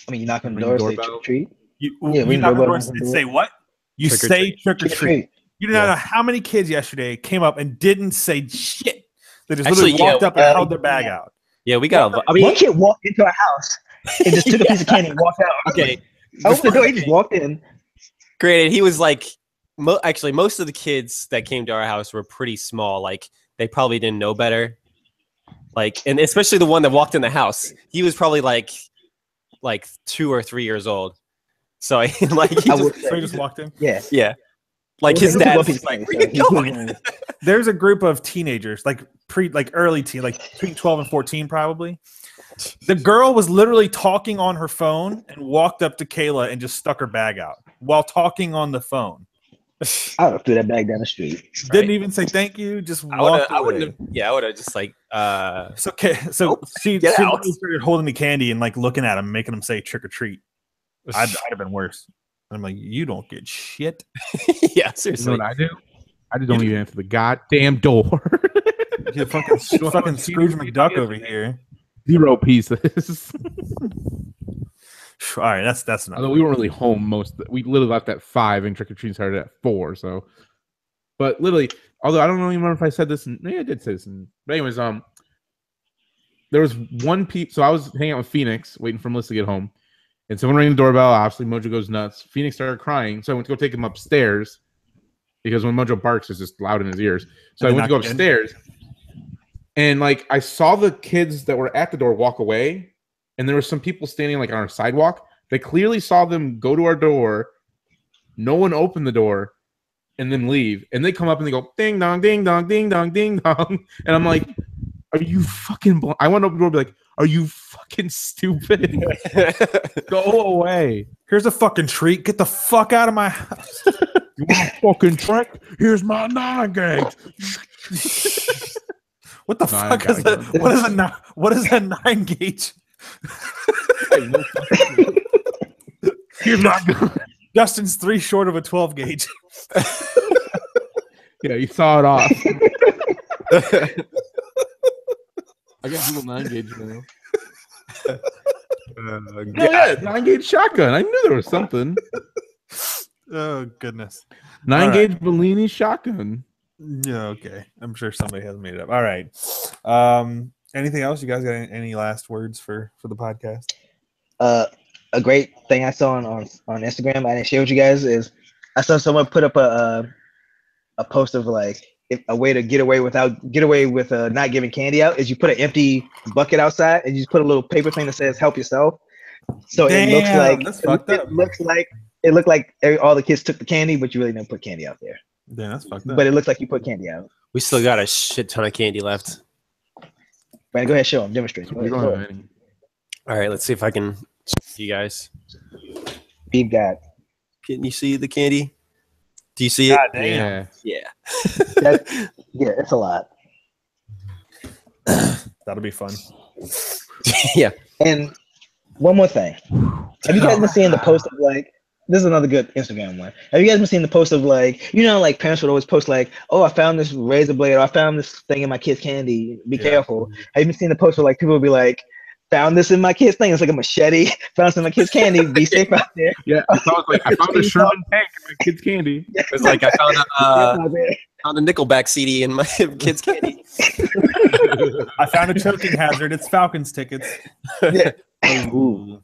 I mean, you knock on the Ring door, say doorbell. trick or treat. You ring knock on the doorbell, door knock on the and door. say what? You Trick or say treat. trick or Trick or treat. treat. You do not know how many kids yesterday came up and didn't say shit. They just Actually, literally walked yeah, up and held their bag out. Yeah, we got. I One mean, kid walked into a house and just took a piece of candy and walked out. okay. Opened the door, he just walked in. Granted, he was like, actually, most of the kids that came to our house were pretty small. Like, they probably didn't know better. Like, and especially the one that walked in the house, he was probably like 2 or 3 years old. So like, he I would So say, he just walked in. yeah. yeah, like He his took dad one was piece of like, candy, where so you he going? was- There's a group of teenagers, like early teen, like between 12 and 14, probably. The girl was literally talking on her phone and walked up to Kayla and just stuck her bag out while talking on the phone. I would have threw that bag down the street. Didn't even say thank you, just walked I wouldn't away. have. Yeah, I would have just like. So she get out. literally started holding the candy and like looking at him, making him say trick or treat. I'd have been worse. I'm like, you don't get shit. Yeah, You know seriously. what I do? I just don't even answer the goddamn door. You fucking Scrooge McDuck over here. 0 pieces. All right, that's enough. Although we weren't really home we literally left at 5 and trick or treating started at 4. So, but literally, although I don't really remember if I said this. Maybe I did say this. But anyways, there was one peep. So I was hanging out with Phoenix, waiting for Melissa to get home, and someone rang the doorbell. Obviously, Mojo goes nuts. Phoenix started crying, so I went to go take him upstairs because when Mojo barks, it's just loud in his ears. So I went to go upstairs, and like I saw the kids that were at the door walk away. And there were some people standing like on our sidewalk. They clearly saw them go to our door. No one opened the door and then leave. And they come up and they go, ding dong, ding dong, ding dong, ding dong. And I'm like, are you fucking blind? I want to open the door and be like, are you fucking stupid? Go away. Here's a fucking treat. Get the fuck out of my house. You want a fucking trick? Here's my 9-gauge. What the fuck is that? What is a 9-gauge? You're not good. Justin's 3 short of a 12-gauge. Yeah, you saw it off. I got Google 9-gauge now. Yeah, 9-gauge shotgun. I knew there was something. Oh goodness. 9-gauge Bellini shotgun. Yeah, okay. I'm sure somebody has made it up. All right. Anything else? You guys got any last words for the podcast? A great thing I saw on Instagram I didn't share with you guys is I saw someone put up a post of like a way to get away with not giving candy out is you put an empty bucket outside and you just put a little paper thing that says help yourself. So Damn, it looks like that's fucked up. it looked like all the kids took the candy, but you really didn't put candy out there. Yeah, that's fucked up. But it looks like you put candy out. We still got a shit ton of candy left. Brandon, go ahead, show them, demonstrate. Go ahead. All right, let's see if I can see you guys. We've got Can you see the candy? Do you see it? God damn. Yeah. yeah, it's a lot. That'll be fun. Yeah. And one more thing. Have you guys been seeing the post of like, this is another good Instagram one. Have you guys been seeing the post of like, like parents would always post like, oh, I found this razor blade or I found this thing in my kid's candy. Be careful. Have you been seeing the post where like people will be like, found this in my kid's thing? It's like a machete. Found some in my kid's candy. Be safe out there. Yeah, I found a Sherman tank in my kid's candy. It's like I found a Nickelback CD in my kid's candy. I found a choking hazard. It's Falcons tickets. Yeah. Ooh.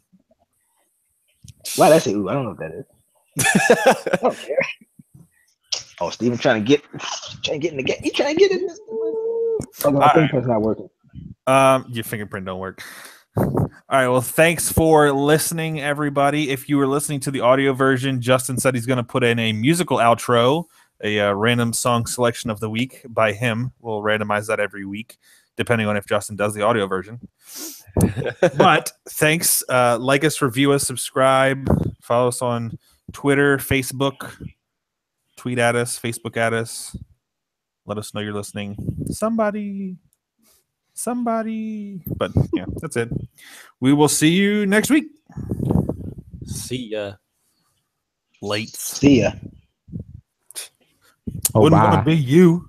Why did I say ooh? I don't know what that is. I don't care. Oh, Steven trying to get in the game. You trying to get in this? Oh, my fingerprint's not working. Your fingerprint don't work. All right. Well, thanks for listening, everybody. If you were listening to the audio version, Justin said he's going to put in a musical outro, a random song selection of the week by him. We'll randomize that every week, depending on if Justin does the audio version. But thanks. Like us, review us, subscribe, follow us on Twitter, Facebook, tweet at us, Facebook at us. Let us know you're listening. Somebody. But yeah, that's it. We will see you next week. See ya. Late. See ya. Oh, Wouldn't bye. want to be you.